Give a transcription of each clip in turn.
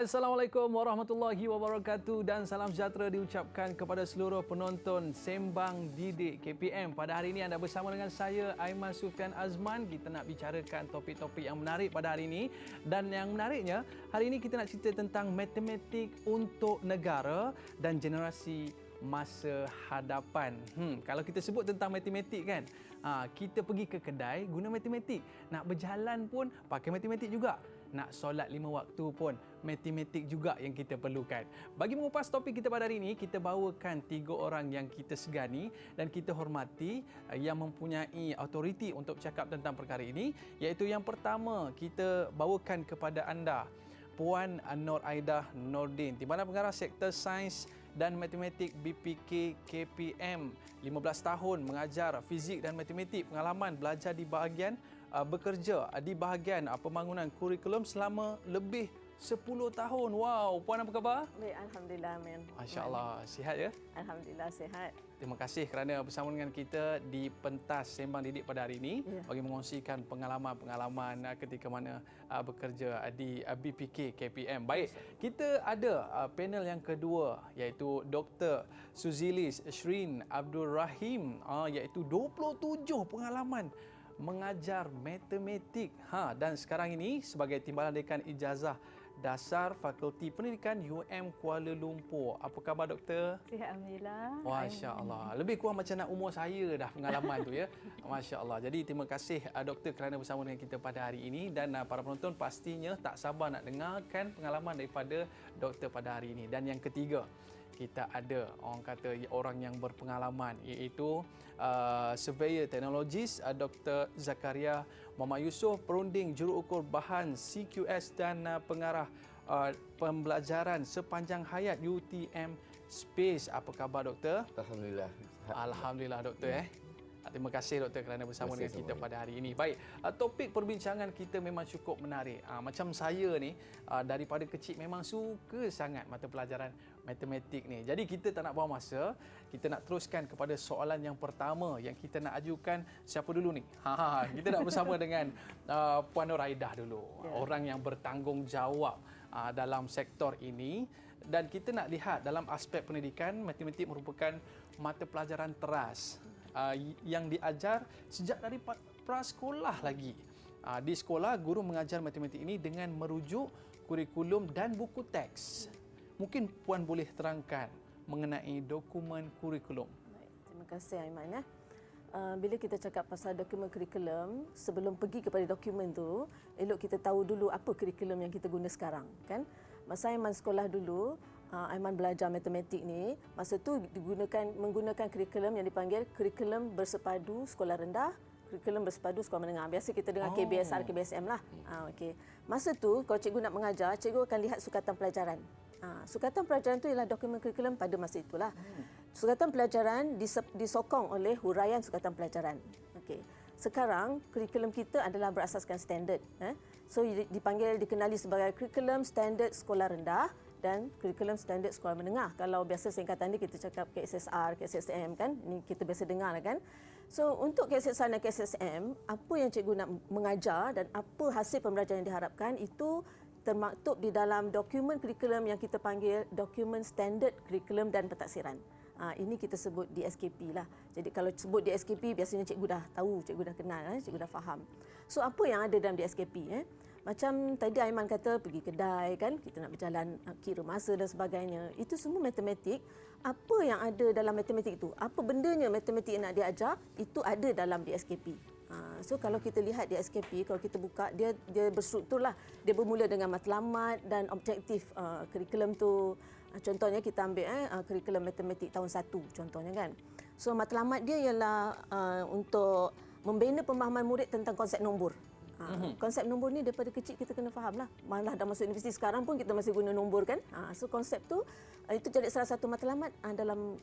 Assalamualaikum warahmatullahi wabarakatuh dan salam sejahtera diucapkan kepada seluruh penonton Sembang Didik KPM. Pada hari ini anda bersama dengan saya Aiman Sufian Azman. Kita nak bicarakan topik-topik yang menarik pada hari ini, dan yang menariknya hari ini kita nak cerita tentang matematik untuk negara dan generasi masa hadapan. Kalau kita sebut tentang matematik kan, kita pergi ke kedai guna matematik, nak berjalan pun pakai matematik juga. Nak solat 5 waktu pun matematik juga yang kita perlukan. Bagi mengupas topik kita pada hari ini, kita bawakan 3 orang yang kita segani dan kita hormati, yang mempunyai autoriti untuk bercakap tentang perkara ini, iaitu yang pertama kita bawakan kepada anda Puan Nur Aidah Nordin, Timbalan Pengarah Sektor Sains dan Matematik BPK KPM. 15 tahun mengajar fizik dan matematik, pengalaman belajar di bahagian bekerja di bahagian pembangunan kurikulum selama lebih 10 tahun. Wow, Puan apa khabar? Baik, Alhamdulillah, Amin. Masya-Allah, sihat ya? Alhamdulillah, sihat. Terima kasih kerana bersama dengan kita di pentas Sembang Didik pada hari ini, bagi mengongsikan pengalaman-pengalaman ketika mana bekerja di BPK KPM. Baik, kita ada panel yang kedua, iaitu Dr. Suzilis Shrin Abdul Rahim, iaitu 27 pengalaman mengajar matematik, dan sekarang ini sebagai Timbalan Dekan Ijazah Dasar Fakulti Pendidikan UM Kuala Lumpur. Apa khabar doktor? Sihat, Alhamdulillah. Masya-Allah. Lebih kurang macam nak umur saya dah pengalaman tu ya. Masya-Allah. Jadi terima kasih doktor kerana bersama dengan kita pada hari ini, dan para penonton pastinya tak sabar nak dengarkan pengalaman daripada doktor pada hari ini. Dan yang ketiga, kita ada orang kata orang yang berpengalaman, iaitu Surveyor Teknologis Dr. Zakaria Muhammad Yusof, perunding juruukur bahan CQS dan pengarah pembelajaran sepanjang hayat UTM Space. Apa khabar doktor? Alhamdulillah. Alhamdulillah doktor. Terima kasih doktor kerana bersama dengan kita pada hari ini. Baik, topik perbincangan kita memang cukup menarik. Macam saya ni, daripada kecil memang suka sangat mata pelajaran matematik ni. Jadi kita tak nak buang masa, kita nak teruskan kepada soalan yang pertama yang kita nak ajukan. Siapa dulu ni? Kita nak bersama dengan Puan Nur Aidah dulu. Orang yang bertanggungjawab dalam sektor ini, dan kita nak lihat dalam aspek pendidikan, matematik merupakan mata pelajaran teras yang diajar sejak dari prasekolah lagi. Di sekolah, guru mengajar matematik ini dengan merujuk kurikulum dan buku teks. Mungkin Puan boleh terangkan mengenai dokumen kurikulum. Baik, terima kasih Aiman. Bila kita cakap pasal dokumen kurikulum, sebelum pergi kepada dokumen tu, elok kita tahu dulu apa kurikulum yang kita guna sekarang, kan? Masa Aiman sekolah dulu, Aiman belajar matematik ni, masa tu menggunakan kurikulum yang dipanggil kurikulum bersepadu sekolah rendah, kurikulum bersepadu sekolah menengah. Biasa kita dengar KBSR, KBSM lah. Okey. Masa tu kalau cikgu nak mengajar, cikgu akan lihat sukatan pelajaran. Sukatan pelajaran tu ialah dokumen kurikulum pada masa itulah. Sukatan pelajaran disokong oleh huraian sukatan pelajaran. Okey. Sekarang kurikulum kita adalah berasaskan standard. So dikenali sebagai kurikulum standard sekolah rendah dan kurikulum standard sekolah menengah. Kalau biasa singkatan ni kita cakap KSSR, KSSM kan, ni kita biasa dengar lah kan. So untuk KSSR dan KSSM, apa yang cikgu nak mengajar dan apa hasil pembelajaran yang diharapkan itu termaktub di dalam dokumen kurikulum yang kita panggil dokumen standard kurikulum dan pentaksiran. Ini kita sebut DSKP lah. Jadi kalau sebut DSKP, biasanya cikgu dah tahu, cikgu dah kenal, cikgu dah faham. So apa yang ada dalam DSKP? Macam tadi Aiman kata pergi kedai kan, kita nak berjalan, kira masa dan sebagainya. Itu semua matematik. Apa yang ada dalam matematik itu? Apa bendanya matematik yang nak diajar? Itu ada dalam DSKP. So kalau kita lihat DSKP, kalau kita buka, dia berstruktur lah. Dia bermula dengan matlamat dan objektif kurikulum tu. Contohnya kita ambil kurikulum matematik tahun 1 contohnya kan. So matlamat dia ialah untuk membina pemahaman murid tentang konsep nombor. Konsep nombor ni daripada kecil kita kena faham lah. Malah dah masuk universiti sekarang pun kita masih guna nombor kan. So konsep tu itu jadi salah satu matlamat dalam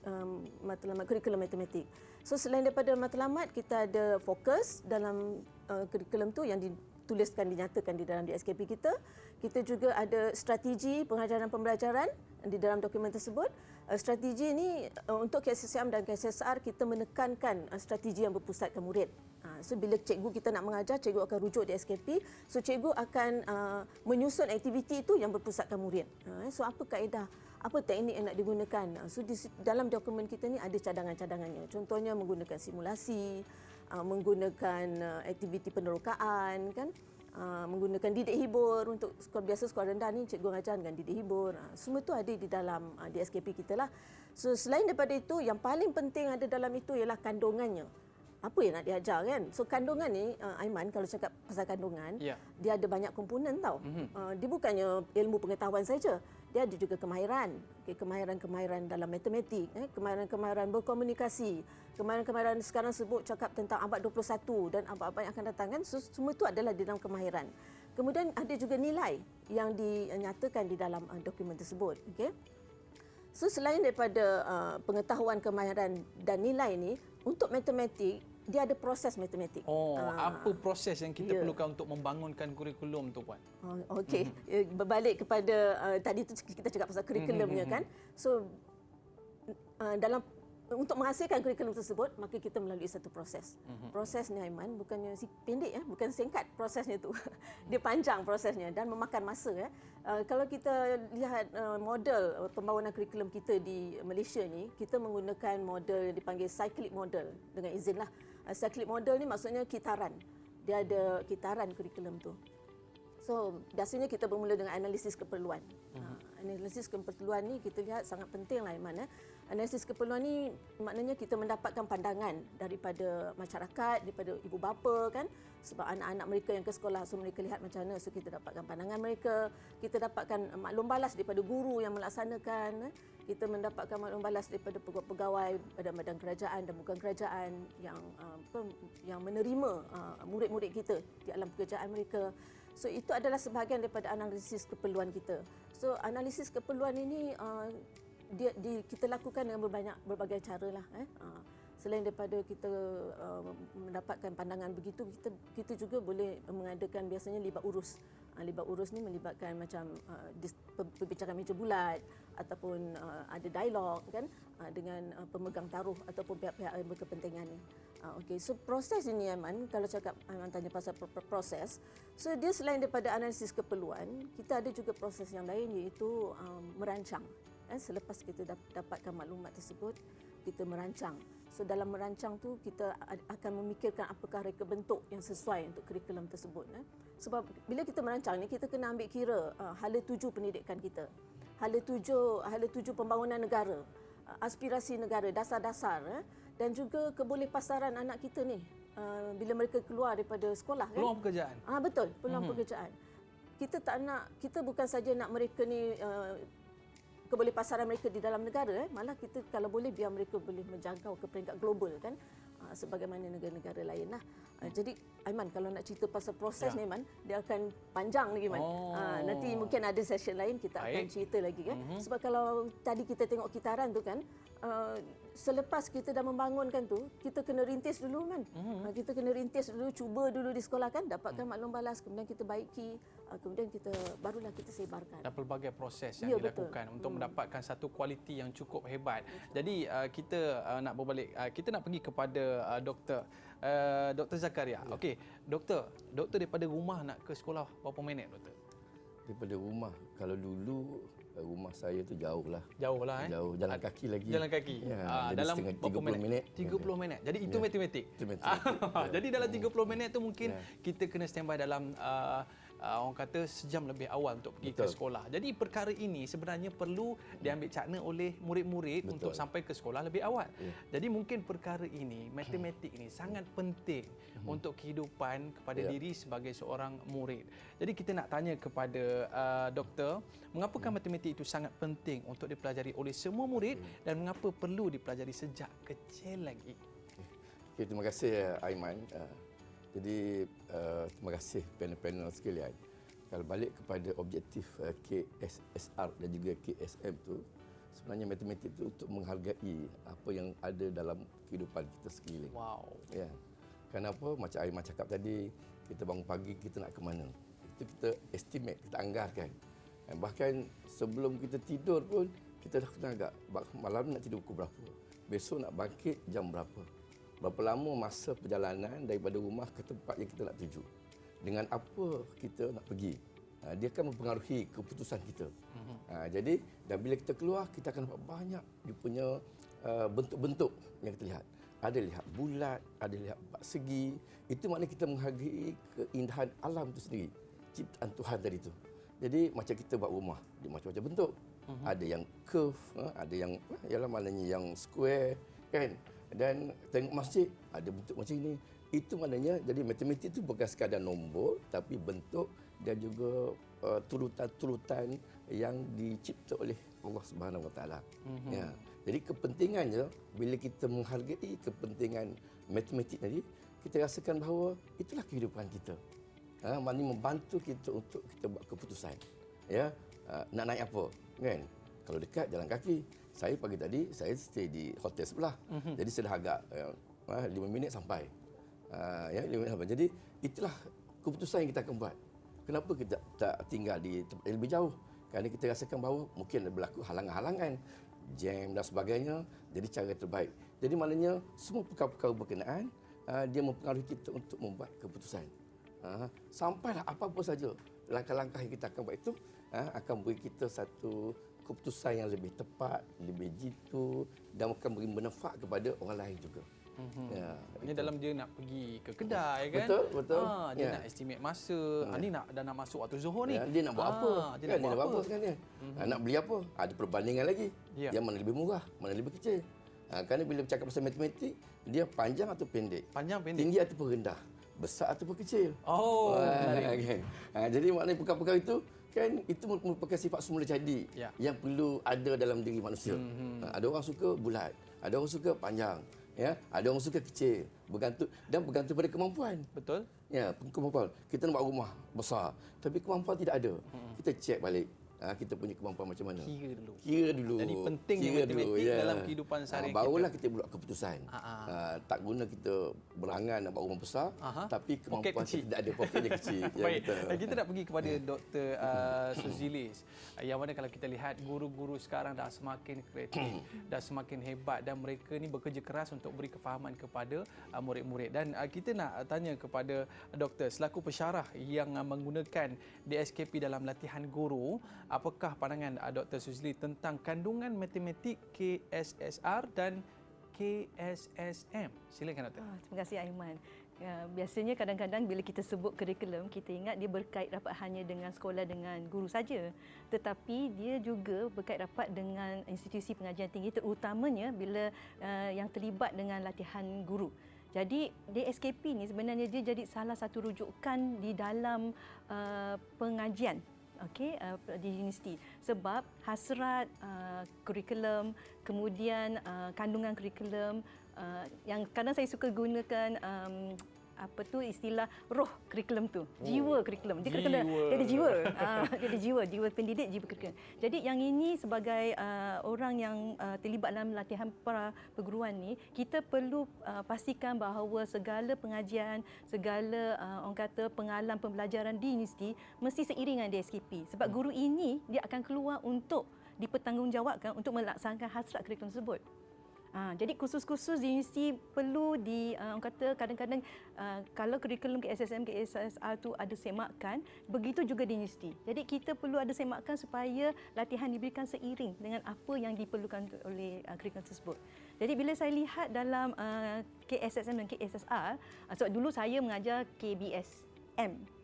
matlamat kurikulum matematik. So selain daripada matlamat, kita ada fokus dalam kurikulum tu yang dinyatakan di dalam DSKP kita. Kita juga ada strategi pengajaran pembelajaran di dalam dokumen tersebut. Strategi ini untuk KSSM dan KSSR kita menekankan strategi yang berpusatkan murid. So bila cikgu kita nak mengajar, cikgu akan rujuk di SKP. So cikgu akan menyusun aktiviti itu yang berpusatkan murid. So apa kaedah, apa teknik yang nak digunakan. So di dalam dokumen kita ni ada cadangan-cadangannya. Contohnya menggunakan simulasi, menggunakan aktiviti penerokaan, kan? Menggunakan didik hibur. Untuk sekolah biasa, sekolah rendah ni cikgu mengajar dengan didik hibur. Semua tu ada di dalam di SKP kita lah. So selain daripada itu, yang paling penting ada dalam itu ialah kandungannya. Apa yang nak diajar, kan? So kandungan ni, Aiman, kalau cakap pasal kandungan, dia ada banyak komponen tau. Dia bukannya ilmu pengetahuan saja, dia ada juga kemahiran. Kemahiran-kemahiran dalam matematik, kemahiran-kemahiran berkomunikasi, kemahiran-kemahiran sekarang sebut cakap tentang abad 21 dan abad-abad yang akan datang, kan? So, semua itu adalah di dalam kemahiran. Kemudian ada juga nilai yang dinyatakan di dalam dokumen tersebut. Okay? So selain daripada pengetahuan, kemahiran dan nilai ni, untuk matematik dia ada proses matematik. Apa proses yang kita perlukan untuk membangunkan kurikulum tu, Puan? Okey, berbalik kepada tadi tu kita cakap pasal kurikulumnya, kan. So dalam untuk menghasilkan kurikulum tersebut, maka kita melalui satu proses. Proses ni, Aiman, bukannya pendek, bukan singkat prosesnya tu. Dia panjang prosesnya dan memakan masa. Kalau kita lihat model pembangunan kurikulum kita di Malaysia ni, kita menggunakan model yang dipanggil cyclic model, dengan izinlah. Cyclic model ni maksudnya kitaran. Dia ada kitaran kurikulum tu. So, biasanya kita bermula dengan analisis keperluan. Analisis keperluan ni kita lihat sangat penting lah, Iman. Analisis keperluan ni maknanya kita mendapatkan pandangan daripada masyarakat, daripada ibu bapa, kan. Sebab anak-anak mereka yang ke sekolah, so mereka lihat macam mana, so kita dapatkan pandangan mereka. Kita dapatkan maklum balas daripada guru yang melaksanakan. Kita mendapatkan maklum balas daripada pegawai badan-badan kerajaan dan bukan kerajaan yang menerima murid-murid kita di alam pekerjaan mereka. So itu adalah sebahagian daripada analisis keperluan kita. So analisis keperluan ini kita lakukan dengan berbagai cara lah. Selain daripada kita mendapatkan pandangan begitu, kita juga boleh mengadakan biasanya libat urus. Libat urus ni melibatkan macam perbincangan meja bulat ataupun ada dialog, kan, dengan pemegang taruh ataupun pihak-pihak yang berkepentingan ni. Okey, so proses ini, Aiman, kalau cakap Aiman tanya pasal proses, so dia selain daripada analisis keperluan, kita ada juga proses yang lain, iaitu merancang. Selepas kita dapatkan maklumat tersebut, kita merancang. So dalam merancang tu kita akan memikirkan apakah reka bentuk yang sesuai untuk kurikulum tersebut. Sebab bila kita merancang ni, kita kena ambil kira hala tuju pendidikan kita, hala tuju pembangunan negara, aspirasi negara, dasar-dasar, dan juga kebolehpasaran anak kita ni bila mereka keluar daripada sekolah, kan? Peluang pekerjaan. Betul, peluang pekerjaan. Kita bukan saja nak mereka ni kebolehpasaran mereka di dalam negara, malah kita kalau boleh biar mereka boleh menjangkau ke peringkat global, kan, sebagaimana negara-negara lain lah. Jadi Aiman, kalau nak cerita pasal proses ni, Aiman, dia akan panjang lagi, Man. Nanti mungkin ada session lain kita akan cerita lagi, kan. Sebab kalau tadi kita tengok kitaran tu, kan, selepas kita dah membangunkan tu, kita kena rintis dulu, Man. Kita kena rintis dulu, cuba dulu di sekolah, kan, dapatkan maklum balas, kemudian kita baiki, kemudian barulah kita sebarkan. Dan pelbagai proses yang dilakukan untuk mendapatkan satu kualiti yang cukup hebat. Jadi kita nak berbalik, kita nak pergi kepada Dr. Zakaria. Okey, doktor daripada rumah nak ke sekolah berapa minit, doktor? Daripada rumah, kalau dulu rumah saya tu jauh lah. Jauh lah, Jauh, jalan kaki lagi. Jalan kaki. Dalam 30 minit. 30 minit. Jadi itu matematik. Jadi dalam 30 minit tu mungkin kita kena standby dalam orang kata sejam lebih awal untuk pergi ke sekolah. Jadi perkara ini sebenarnya perlu diambil cakna oleh murid-murid untuk sampai ke sekolah lebih awal. Jadi mungkin perkara ini, matematik ini sangat penting untuk kehidupan kepada diri sebagai seorang murid. Jadi kita nak tanya kepada doktor, mengapakah matematik itu sangat penting untuk dipelajari oleh semua murid dan mengapa perlu dipelajari sejak kecil lagi? Okay, terima kasih Aiman. Jadi terima kasih panel-panel sekalian. Kalau balik kepada objektif KSSR dan juga KSM tu, sebenarnya matematik itu untuk menghargai apa yang ada dalam kehidupan kita sekeliling. Wow. Ya. Kenapa? Macam Aiman cakap tadi, kita bangun pagi, kita nak ke mana? Itu kita estimate, kita anggarkan. Bahkan sebelum kita tidur pun, kita dah kena agak malam nak tidur pukul berapa. Besok nak bangkit jam berapa. Berapa lama masa perjalanan daripada rumah ke tempat yang kita nak tuju. Dengan apa kita nak pergi. Dia akan mempengaruhi keputusan kita. Jadi, dan bila kita keluar, kita akan dapat banyak dia punya bentuk-bentuk yang kita lihat. Ada lihat bulat, ada lihat empat segi. Itu maknanya kita menghargai keindahan alam itu sendiri. Ciptaan Tuhan tadi itu. Jadi macam kita buat rumah, dia macam-macam bentuk. Ada yang curve, ada yang ialah maknanya yang square, kan? Dan tengok masjid, ada bentuk macam ini. Itu maknanya, jadi matematik itu bukan sekadar nombor, tapi bentuk dan juga turutan-turutan yang dicipta oleh Allah Subhanahu Wa Taala. Ya. Jadi kepentingannya bila kita menghargai kepentingan matematik tadi, kita rasakan bahawa itulah kehidupan kita. Maknanya membantu kita untuk kita buat keputusan. Ya, nak naik apa, kan? Kalau dekat jalan kaki. Saya pagi tadi saya stay di hotel sebelah. Jadi saya dah agak 5 minit sampai. 5 minit sampai. Jadi itulah keputusan yang kita akan buat. Kenapa kita tak tinggal di tempat yang lebih jauh? Kerana kita rasakan bahawa mungkin ada berlaku halangan-halangan, jam dan sebagainya. Jadi cara terbaik. Jadi maknanya semua perkara-perkara berkenaan dia mempengaruhi kita untuk membuat keputusan. Sampailah apa-apa saja langkah-langkah yang kita akan buat itu akan beri kita satu keputusan yang lebih tepat, lebih jitu dan akan beri manfaat kepada orang lain juga. Ya, Ini dalam dia nak pergi ke kedai kan. Betul. Dia nak estimate masa. Ni dah nak masuk waktu Zuhur ni. Dia nak buat apa? Dia Kan, nak buat apa sekarang ni? Nak beli apa? Ada perbandingan lagi. Yang mana lebih murah, mana lebih kecil. Kerana bila bercakap pasal matematik, dia panjang atau pendek? Panjang pendek. Tinggi ataupun rendah? Besar ataupun kecil? Menarik. Kan? Jadi maknanya perkara-perkara itu kan itu merupakan sifat semula jadi yang perlu ada dalam diri manusia. Ada orang suka bulat, ada orang suka panjang, ya, ada orang suka kecil, bergantung pada kemampuan. Betul. Ya, kemampuan. Kita nak buat rumah besar, tapi kemampuan tidak ada. Kita cek balik. Kita punya kemampuan macam mana. Kira dulu. Jadi pentingnya matematik dalam kehidupan seharian barulah kita buat keputusan. Tak guna kita berangan nak buat rumah besar, tapi kemampuan kita tidak ada, pokoknya kecil. Baik, kita nak pergi kepada Dr. Suzilis. Yang mana kalau kita lihat guru-guru sekarang dah semakin kreatif, dah semakin hebat dan mereka ni bekerja keras untuk beri kefahaman kepada murid-murid. Dan kita nak tanya kepada doktor selaku pensyarah yang menggunakan DSKP dalam latihan guru, apakah pandangan Dr. Suzilis tentang kandungan matematik KSSR dan KSSM? Silakan Doktor. Terima kasih Aiman. Biasanya kadang-kadang bila kita sebut kurikulum, kita ingat dia berkait rapat hanya dengan sekolah dengan guru saja. Tetapi dia juga berkait rapat dengan institusi pengajian tinggi, terutamanya bila yang terlibat dengan latihan guru. Jadi DSKP ni sebenarnya dia jadi salah satu rujukan di dalam pengajian di universiti, sebab hasrat kurikulum, kemudian kandungan kurikulum yang kadang saya suka gunakan istilah roh kurikulum tu, jiwa kurikulum. Dia kena ada jiwa. Dia ada jiwa pendidik, jiwa kurikulum. Jadi yang ini sebagai orang yang terlibat dalam latihan para perguruan ni, kita perlu pastikan bahawa segala pengajian, segala orang kata pengalaman pembelajaran di universiti mesti seiring dengan DSKP. Sebab guru ini dia akan keluar untuk dipertanggungjawabkan untuk melaksanakan hasrat kurikulum tersebut. Jadi kursus-kursus di universiti perlu orang kata kadang-kadang kalau kurikulum KSSM, KSSR tu ada semakan, begitu juga di universiti. Jadi kita perlu ada semakan supaya latihan diberikan seiring dengan apa yang diperlukan oleh kurikulum tersebut. Jadi bila saya lihat dalam KSSM dan KSSR, sebab dulu saya mengajar KBSM.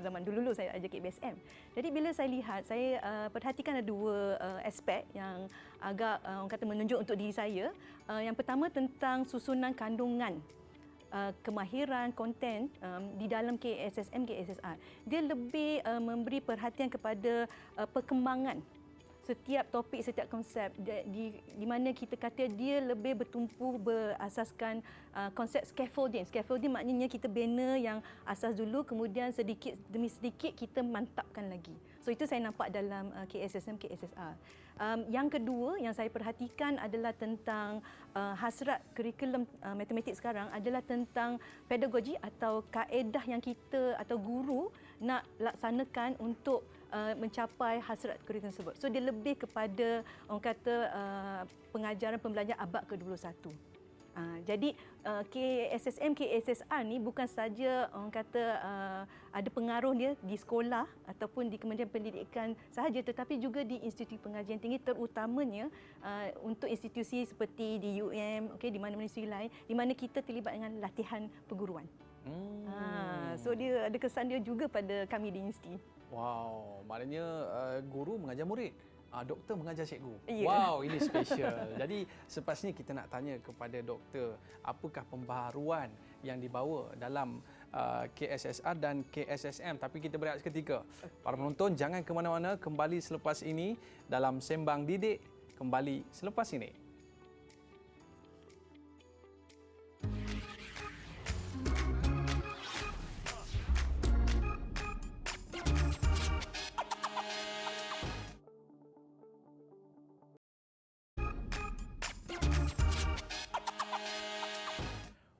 Zaman dulu saya ajar KBSM. Jadi bila saya lihat, saya perhatikan ada dua aspek yang agak orang kata menunjuk untuk diri saya. Yang pertama tentang susunan kandungan kemahiran konten di dalam KSSM, KSSR. Dia lebih memberi perhatian kepada perkembangan setiap topik, setiap konsep di mana kita kata dia lebih bertumpu berasaskan konsep scaffolding. Scaffolding maknanya kita bina yang asas dulu, kemudian sedikit demi sedikit kita mantapkan lagi. So itu saya nampak dalam KSSM, KSSR. Yang kedua yang saya perhatikan adalah tentang hasrat kurikulum matematik sekarang adalah tentang pedagogi atau kaedah yang kita atau guru nak laksanakan untuk mencapai hasrat kurikulum tersebut. So dia lebih kepada orang kata pengajaran pembelajaran abad ke-21. Jadi KSSM, KSSR ni bukan saja orang kata ada pengaruh dia di sekolah ataupun di Kementerian Pendidikan sahaja, tetapi juga di institusi pengajian tinggi, terutamanya untuk institusi seperti di UM, di mana-mana institusi lain di mana kita terlibat dengan latihan perguruan. So dia ada kesan dia juga pada kami di universiti. Wow, maknanya guru mengajar murid. Doktor mengajar cikgu. Ya. Wow, ini special. Jadi sepatutnya kita nak tanya kepada doktor, apakah pembaharuan yang dibawa dalam KSSR dan KSSM. Tapi kita berehat seketika. Para penonton jangan ke mana-mana, kembali selepas ini dalam Sembang Didik, kembali selepas ini.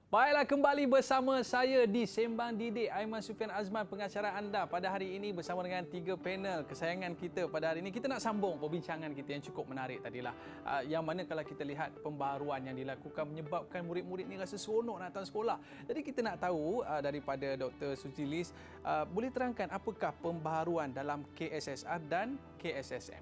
Baiklah, kembali bersama saya di Sembang Didik. Aiman Sufian Azman, pengacara anda pada hari ini bersama dengan 3 panel kesayangan kita pada hari ini. Kita nak sambung perbincangan kita yang cukup menarik tadilah. Yang mana kalau kita lihat pembaharuan yang dilakukan menyebabkan murid-murid ni rasa seronok nak datang sekolah. Jadi kita nak tahu daripada Dr. Suzilis, boleh terangkan apakah pembaharuan dalam KSSR dan KSSM?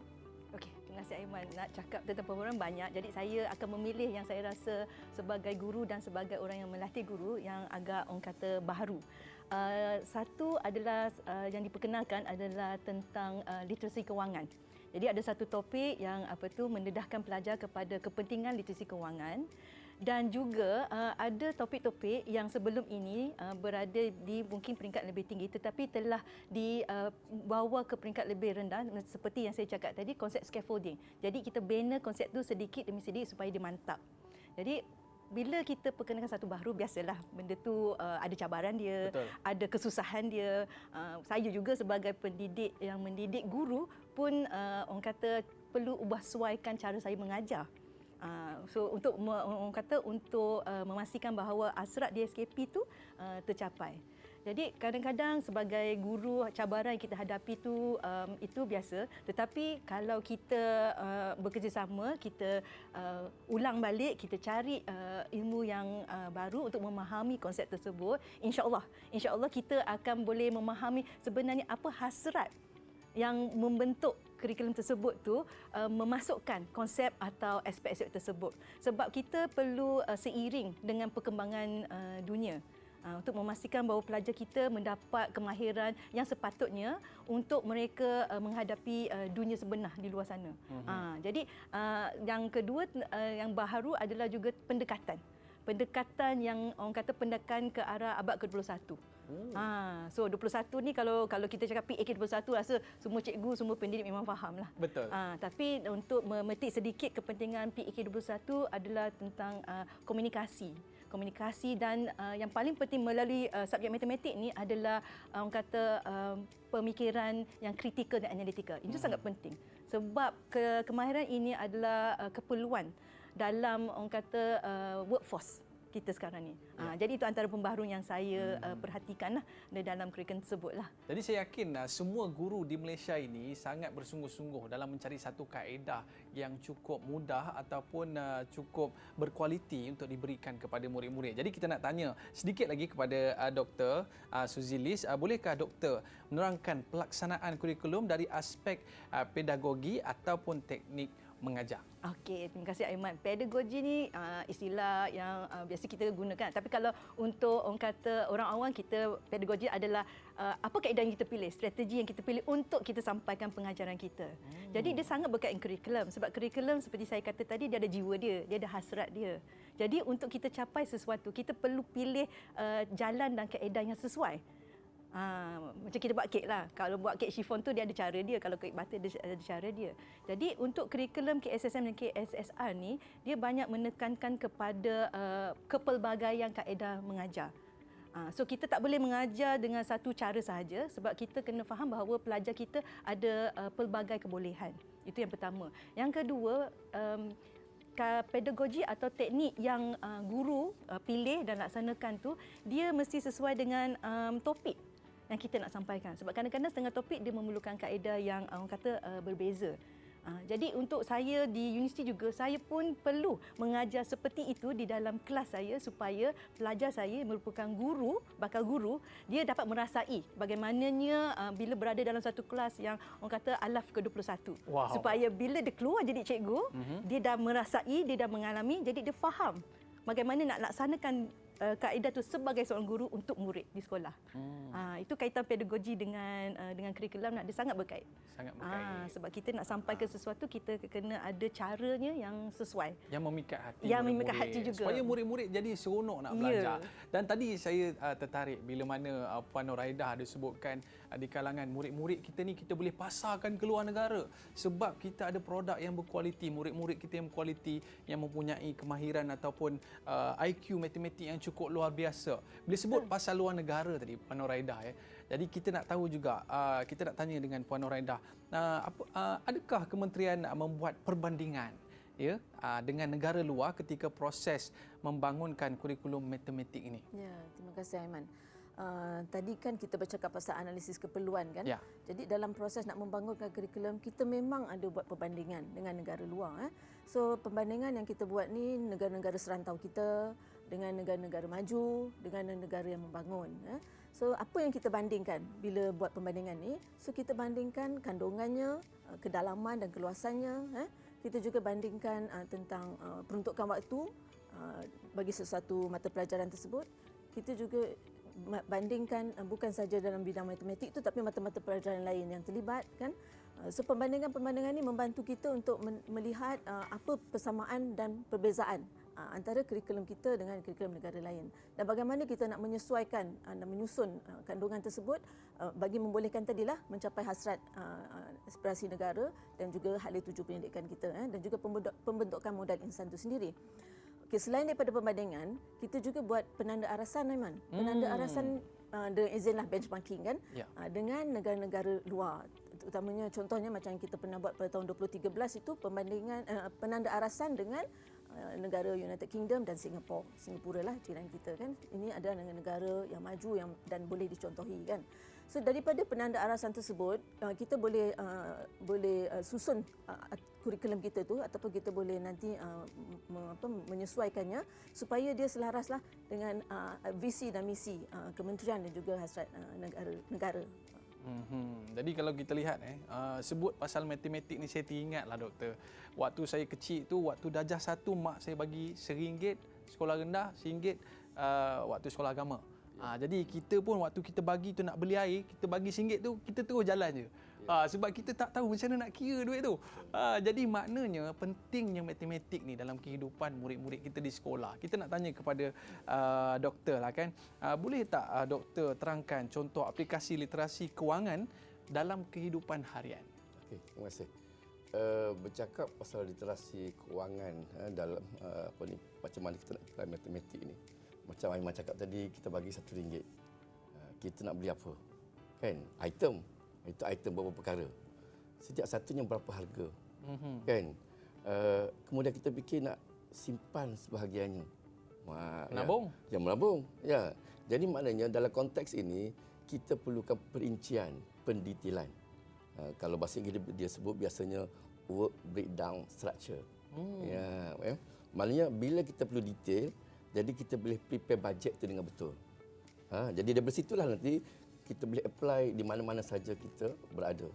Okey, terima kasih Aiman. Nak cakap tentang pembaharuan banyak. Jadi saya akan memilih yang saya rasa sebagai guru dan sebagai orang yang melatih guru yang agak orang kata baharu. Satu adalah yang diperkenalkan adalah tentang literasi kewangan. Jadi ada satu topik yang mendedahkan pelajar kepada kepentingan literasi kewangan. Dan juga ada topik-topik yang sebelum ini berada di mungkin peringkat lebih tinggi tetapi telah dibawa ke peringkat lebih rendah seperti yang saya cakap tadi, konsep scaffolding. Jadi kita bina konsep tu sedikit demi sedikit supaya dia mantap. Jadi bila kita perkenalkan satu baharu, biasalah benda tu ada cabaran dia, Betul. ada kesusahan dia. Saya juga sebagai pendidik yang mendidik guru pun orang kata perlu ubah suaikan cara saya mengajar. So untuk memastikan bahawa hasrat di SKP tu tercapai. Jadi kadang-kadang sebagai guru cabaran yang kita hadapi tu itu biasa, tetapi kalau kita bekerjasama, kita ulang balik, kita cari ilmu yang baru untuk memahami konsep tersebut, insya-Allah kita akan boleh memahami sebenarnya apa hasrat yang membentuk kurikulum tersebut tu memasukkan konsep atau aspek-aspek tersebut. Sebab kita perlu seiring dengan perkembangan dunia untuk memastikan bahawa pelajar kita mendapat kemahiran yang sepatutnya untuk mereka menghadapi dunia sebenar di luar sana. Jadi yang kedua yang baharu adalah juga pendekatan. Pendekatan yang orang kata pendekatan ke arah abad ke-21. So 21 ni kalau kita cakap PAK 21 rasa semua cikgu, semua pendidik memang faham lah. Betul. Tapi untuk memetik sedikit kepentingan PAK 21 adalah tentang komunikasi dan yang paling penting melalui subjek matematik ni adalah orang kata pemikiran yang kritikal dan analitikal. Itu sangat penting sebab kemahiran ini adalah keperluan dalam orang kata workforce kita sekarang ni. Jadi itu antara pembaharuan yang saya perhatikan lah dalam kurikulum tersebut lah. Jadi saya yakin semua guru di Malaysia ini sangat bersungguh-sungguh dalam mencari satu kaedah yang cukup mudah ataupun cukup berkualiti untuk diberikan kepada murid-murid. Jadi kita nak tanya sedikit lagi kepada Dr. Suzilis, bolehkah doktor menerangkan pelaksanaan kurikulum dari aspek pedagogi ataupun teknik mengajar? Okey, terima kasih Aiman. Pedagogi ni istilah yang biasa kita gunakan. Tapi kalau untuk orang kata orang awam, kita pedagogi adalah apa kaedah yang kita pilih, strategi yang kita pilih untuk kita sampaikan pengajaran kita. Jadi dia sangat berkaitan kurikulum sebab kurikulum seperti saya kata tadi dia ada jiwa dia ada hasrat dia. Jadi untuk kita capai sesuatu, kita perlu pilih jalan dan kaedah yang sesuai. Macam kita buat kek lah. Kalau buat kek chiffon tu dia ada cara dia. Kalau kek butter dia ada cara dia. Jadi untuk kurikulum KSSM dan KSSR ni, dia banyak menekankan kepada kepelbagaian kaedah mengajar. So kita tak boleh mengajar dengan satu cara sahaja sebab kita kena faham bahawa pelajar kita ada pelbagai kebolehan. Itu yang pertama. Yang kedua, pedagogi atau teknik yang guru pilih dan laksanakan tu, dia mesti sesuai dengan topik. yang kita nak sampaikan. Sebab kadang-kadang setengah topik dia memerlukan kaedah yang orang kata berbeza. Jadi untuk saya di universiti juga, saya pun perlu mengajar seperti itu di dalam kelas saya supaya pelajar saya merupakan guru, bakal guru, dia dapat merasai bagaimananya bila berada dalam satu kelas yang orang kata alaf ke-21. Wow. Supaya bila dia keluar jadi cikgu, dia dah merasai, dia dah mengalami, jadi dia faham bagaimana nak laksanakan kaedah tu sebagai seorang guru untuk murid di sekolah. Itu kaitan pedagogi dengan kurikulum dia sangat berkait. Sangat berkait. Sebab kita nak sampaikan sesuatu, kita kena ada caranya yang sesuai. Yang memikat hati. Yang memikat murid-murid. hati juga. Supaya murid-murid jadi seronok nak belajar. Dan tadi saya tertarik bila mana Puan Noraidah ada sebutkan di kalangan murid-murid kita ni kita boleh pasarkan ke luar negara sebab kita ada produk yang berkualiti, murid-murid kita yang berkualiti, yang mempunyai kemahiran ataupun IQ matematik yang cukup luar biasa. Bila sebut pasal luar negara tadi Puan Noraidah jadi kita nak tahu juga, kita nak tanya dengan Puan Noraidah, adakah kementerian membuat perbandingan dengan negara luar ketika proses membangunkan kurikulum matematik ini? Ya, terima kasih Aiman. Tadi kan kita bercakap pasal analisis keperluan kan. Ya. Jadi dalam proses nak membangunkan kurikulum, kita memang ada buat perbandingan dengan negara luar. So perbandingan yang kita buat ni negara-negara serantau kita dengan negara-negara maju, dengan negara yang membangun. So apa yang kita bandingkan bila buat perbandingan ni? So kita bandingkan kandungannya, kedalaman dan keluasannya. Kita juga bandingkan tentang peruntukan waktu bagi sesuatu mata pelajaran tersebut. Kita juga bandingkan bukan saja dalam bidang matematik itu tapi mata-mata pelajaran lain yang terlibat kan. So perbandingan-perbandingan ini membantu kita untuk melihat apa persamaan dan perbezaan antara kurikulum kita dengan kurikulum negara lain dan bagaimana kita nak menyesuaikan dan menyusun kandungan tersebut bagi membolehkan tadilah mencapai hasrat aspirasi negara dan juga hala tuju pendidikan kita dan juga pembentukan modal insan itu sendiri. Okay, selain daripada perbandingan, kita juga buat penanda arasan, Aiman. Penanda arasan dengan izinlah benchmarking kan, dengan negara-negara luar. Utamanya contohnya macam yang kita pernah buat pada tahun 2013 itu perbandingan penanda arasan dengan negara United Kingdom dan Singapura lah jiran kita kan. Ini adalah negara yang maju dan boleh dicontohi kan. So daripada penanda arasan tersebut kita boleh susun kurikulum kita tu ataupun kita boleh nanti menyesuaikannya supaya dia selaraslah dengan visi dan misi kementerian dan juga hasrat negara. Jadi kalau kita lihat sebut pasal matematik ni saya teringatlah doktor. Waktu saya kecil tu, waktu darjah 1 mak saya bagi RM1 sekolah rendah, RM1 waktu sekolah agama. Jadi kita pun waktu kita bagi tu nak beli air, kita bagi RM1 tu, kita terus jalan je. Sebab kita tak tahu macam mana nak kira duit tu. Jadi maknanya pentingnya matematik ni dalam kehidupan murid-murid kita di sekolah. Kita nak tanya kepada doktor lah kan. Boleh tak doktor terangkan contoh aplikasi literasi kewangan dalam kehidupan harian? Okey, terima kasih. Bercakap pasal literasi kewangan dalam macam mana kita nak apply matematik ni. Macam Aiman cakap tadi, kita bagi RM1. Kita nak beli apa? Kan? Item. Itu item beberapa perkara. Setiap satunya berapa harga. Kan? Kemudian kita fikir nak simpan sebahagiannya. Menabung? Ya, menabung. Ya. Jadi maknanya dalam konteks ini, kita perlukan perincian, pendetailan. Kalau bahasa Inggeris dia sebut biasanya work breakdown structure. Ya, maknanya bila kita perlu detail, jadi kita boleh prepare bajet tu dengan betul. Jadi dari situlah nanti kita boleh apply di mana-mana saja kita berada.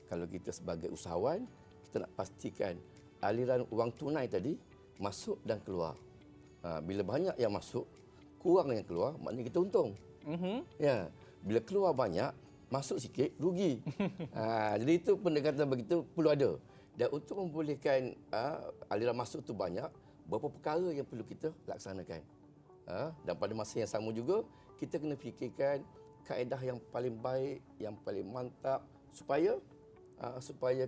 Kalau kita sebagai usahawan, kita nak pastikan aliran wang tunai tadi masuk dan keluar. Bila banyak yang masuk, kurang yang keluar, maknanya kita untung. Ya, bila keluar banyak, masuk sikit, rugi. Jadi itu pendekatan begitu perlu ada. Dan untuk membolehkan aliran masuk tu banyak, beberapa perkara yang perlu kita laksanakan. Dan pada masa yang sama juga, kita kena fikirkan kaedah yang paling baik, yang paling mantap supaya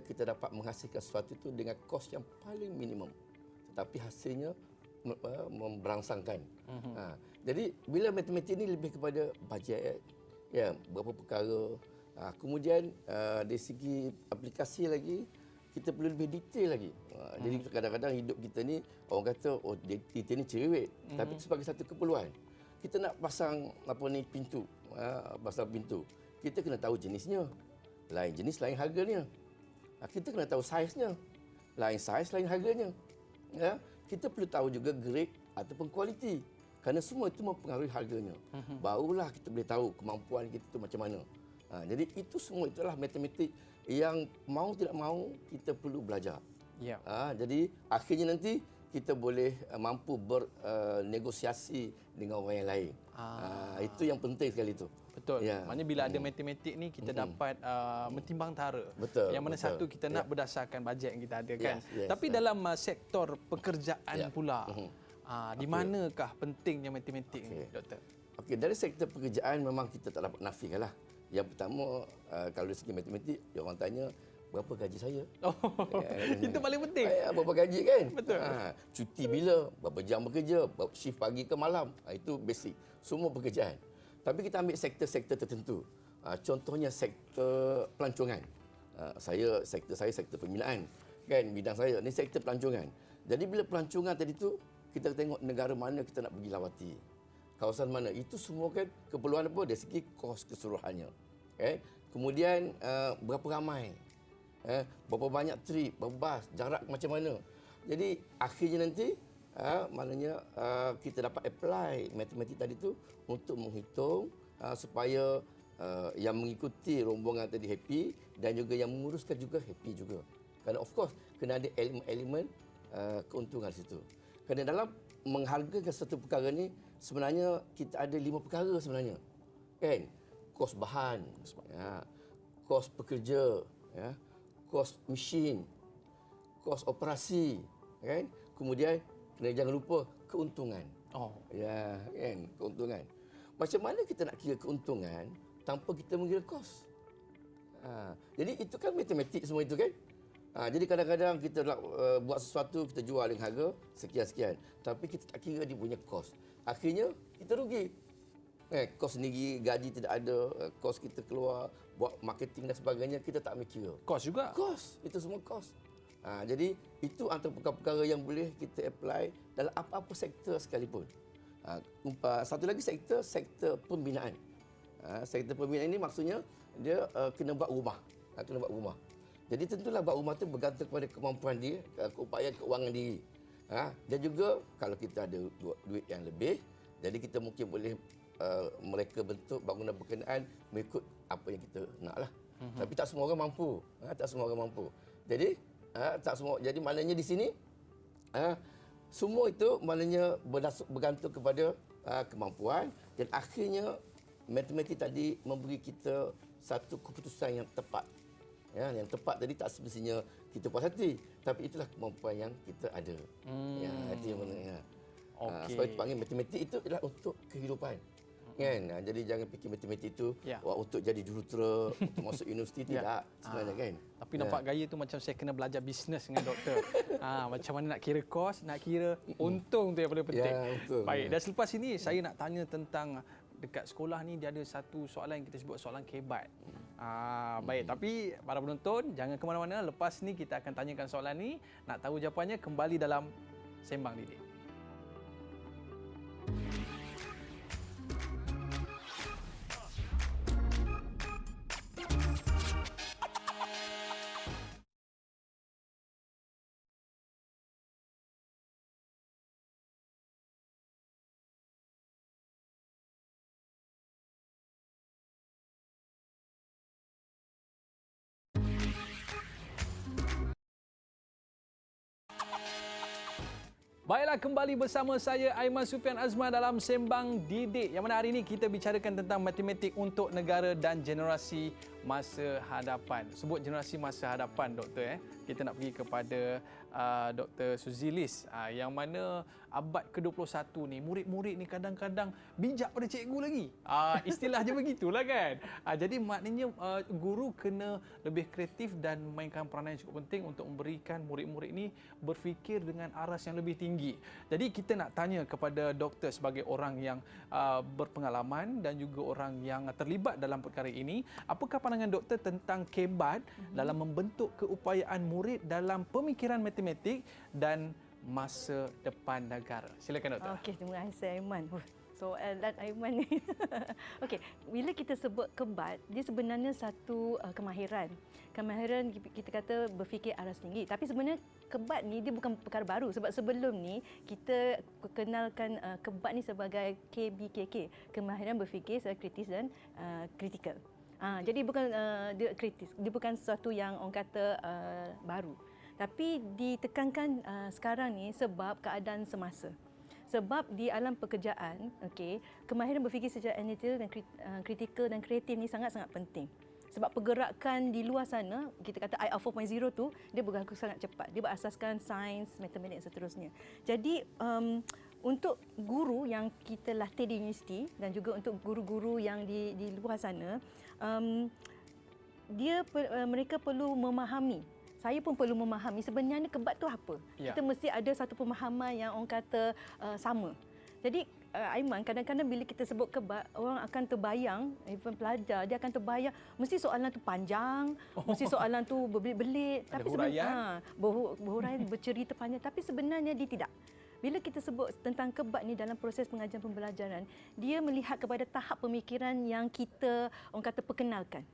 kita dapat menghasilkan sesuatu itu dengan kos yang paling minimum. Tetapi hasilnya memberangsangkan. Jadi bila matematik ini lebih kepada bajet, ya, beberapa perkara. Kemudian dari segi aplikasi lagi, kita perlu lebih detail lagi. Jadi kadang-kadang hidup kita ni orang kata detail ni cerewet, tapi itu sebagai satu keperluan. Kita nak pasang pintu, pasang pintu. kita kena tahu jenisnya. Lain jenis, lain harganya. Kita kena tahu saiznya. Lain saiz, lain harganya. Ya, kita perlu tahu juga grade ataupun kualiti. Kerana semua itu mempengaruhi harganya. Barulah kita boleh tahu kemampuan kita itu macam mana. Jadi itu semua itulah matematik yang mau tidak mau kita perlu belajar. Ya. Jadi akhirnya nanti kita boleh mampu bernegosiasi dengan orang yang lain. Itu yang penting sekali itu. Betul. Ya. Maknanya bila ada matematik ni kita dapat mentimbang tara. Betul, Yang mana betul. satu kita nak berdasarkan bajet yang kita ada kan. Yes, Tapi dalam sektor pekerjaan pula, di manakah pentingnya matematik ni, doktor? Okey, dari sektor pekerjaan memang kita tak dapat nafikan lah. Yang pertama, kalau dari segi matematik, dia orang tanya berapa gaji saya. Oh, itu paling penting. Berapa gaji kan? Betul. Cuti bila, berapa jam bekerja, shift pagi ke malam. Itu basic. Semua pekerjaan. Tapi kita ambil sektor-sektor tertentu. Contohnya sektor pelancongan. Sektor saya sektor pembinaan. Kan bidang saya ni sektor pelancongan. Jadi bila pelancongan tadi tu kita tengok negara mana kita nak pergi lawati. Kawasan mana. Itu semua kan keperluan apa dari segi kos keseluruhannya. Okay? Kemudian berapa ramai. Berapa banyak trip, berapa bas, jarak macam mana. Jadi akhirnya nanti maknanya kita dapat apply matematik tadi tu untuk menghitung supaya yang mengikuti rombongan tadi happy dan juga yang menguruskan juga happy juga. Kerana of course kena ada elemen-elemen keuntungan di situ. Kerana dalam menghargakan satu perkara ni sebenarnya kita ada 5 perkara sebenarnya. Kan? Kos bahan, kos pekerja, kos mesin, kos operasi, kan? Kemudian jangan lupa keuntungan. Ya, kan? Keuntungan. Macam mana kita nak kira keuntungan tanpa kita mengira kos? Jadi itu kan matematik semua itu kan? Jadi kadang-kadang kita nak buat sesuatu, kita jual dengan harga sekian-sekian. Tapi kita tak kira dia punya kos. Akhirnya kita rugi. Kos sendiri, gaji tidak ada, kos kita keluar, buat marketing dan sebagainya, kita tak ambil kira. Kos juga? Kos, itu semua kos. Jadi itu antara perkara-perkara yang boleh kita apply dalam apa-apa sektor sekalipun. Satu lagi sektor pembinaan. Sektor pembinaan ini maksudnya dia kena buat rumah. Kena buat rumah. Jadi tentulah buat rumah itu bergantung kepada kemampuan dia, keupayaan keuangan diri. Dan juga kalau kita ada duit yang lebih, jadi kita mungkin boleh mereka bentuk bangunan berkenaan mengikut apa yang kita nak lah. Tapi tak semua orang mampu. Tak semua orang mampu. Jadi tak semua. Jadi maknanya di sini semua itu maknanya bergantung kepada kemampuan dan akhirnya matematik tadi memberi kita satu keputusan yang tepat. Yang tepat tadi tak semestinya kita puas hati, tapi itulah kemampuan yang kita ada. Itu yang mana. Sebab itu panggil matematik itu adalah untuk kehidupan. Kan? Jadi jangan fikir matematik itu untuk jadi jurutera, untuk masuk universiti, tidak sebenarnya kan. Tapi nampak gaya tu macam saya kena belajar bisnes dengan doktor. Macam mana nak kira kos, nak kira untung tu yang paling penting. Baik, dan selepas ini saya nak tanya tentang dekat sekolah ni dia ada satu soalan yang kita sebut soalan kebat. Baik, tapi para penonton jangan ke mana-mana. Lepas ni kita akan tanyakan soalan ni. Nak tahu jawapannya kembali dalam Sembang Didik. Baiklah, kembali bersama saya Aiman Sufian Azman dalam Sembang Didik. Yang mana hari ini kita bicarakan tentang matematik untuk negara dan generasi masa hadapan. Sebut generasi masa hadapan, doktor. Kita nak pergi kepada Dr. Suzilis. Yang mana abad ke-21 ni, murid-murid ni kadang-kadang bijak pada cikgu lagi. Istilahnya begitulah kan. Jadi maknanya guru kena lebih kreatif dan mainkan peranan yang cukup penting untuk memberikan murid-murid ni berfikir dengan aras yang lebih tinggi. Jadi kita nak tanya kepada doktor sebagai orang yang berpengalaman dan juga orang yang terlibat dalam perkara ini, apakah pandangan doktor tentang kebat dalam membentuk keupayaan murid dalam pemikiran matematik dan masa depan negara? Silakan doktor. Okey, terima kasih Aiman. soalan Aiman ni. Okey, bila kita sebut kebat, dia sebenarnya satu kemahiran. Kemahiran kita kata berfikir aras tinggi. Tapi sebenarnya kebat ni dia bukan perkara baru sebab sebelum ni kita kenalkan kebat ni sebagai KBKK, kemahiran berfikir secara kritis dan kritikal. Jadi bukan dia kritis, dia bukan sesuatu yang orang kata baru. Tapi ditekankan sekarang ni sebab keadaan semasa. Sebab di alam pekerjaan, okey, kemahiran berfikir secara analytical dan kritikal dan kreatif ni sangat-sangat penting. Sebab pergerakan di luar sana, kita kata IR 4.0 tu, dia bergerak sangat cepat. Dia berasaskan sains, matematik dan seterusnya. Jadi, untuk guru yang kita latih di universiti dan juga untuk guru-guru yang di luar sana, mereka perlu memahami. Saya pun perlu memahami sebenarnya kebat tu apa. Ya. Kita mesti ada satu pemahaman yang orang kata sama. Jadi Aiman, kadang-kadang bila kita sebut kebat, orang akan terbayang, even pelajar, dia akan terbayang mesti soalan tu panjang, mesti soalan tu berbelit-belit, tapi sebenarnya berhuraian, bercerita panjang, tapi sebenarnya dia tidak. Bila kita sebut tentang kebat ni dalam proses pengajaran pembelajaran, dia melihat kepada tahap pemikiran yang kita orang kata perkenalkan.